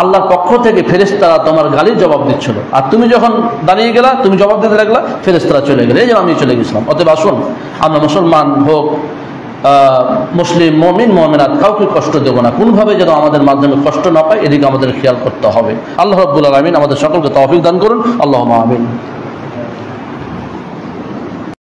আল্লাহর পক্ষ থেকে ফেরেশতারা তোমার গালির জবাব দিচ্ছিল, আর তুমি যখন দাঁড়িয়ে গেলা, তুমি জবাব দিতে লাগলা, ফেরেশতারা চলে গেলে, এই যে আমি চলে গেছিলাম। অতএব আসুন আমরা মুসলমান হোক, মুসলিম, মুমিন, মুমিনাত, কাউকে কষ্ট দেব না, কোনোভাবে যেন আমাদের মাধ্যমে কষ্ট না পায়, এদিকে আমাদের খেয়াল করতে হবে। আল্লাহ রাব্বুল আলামিন আমাদের সকলকে তৌফিক দান করুন। আল্লাহুম্মা আমিন।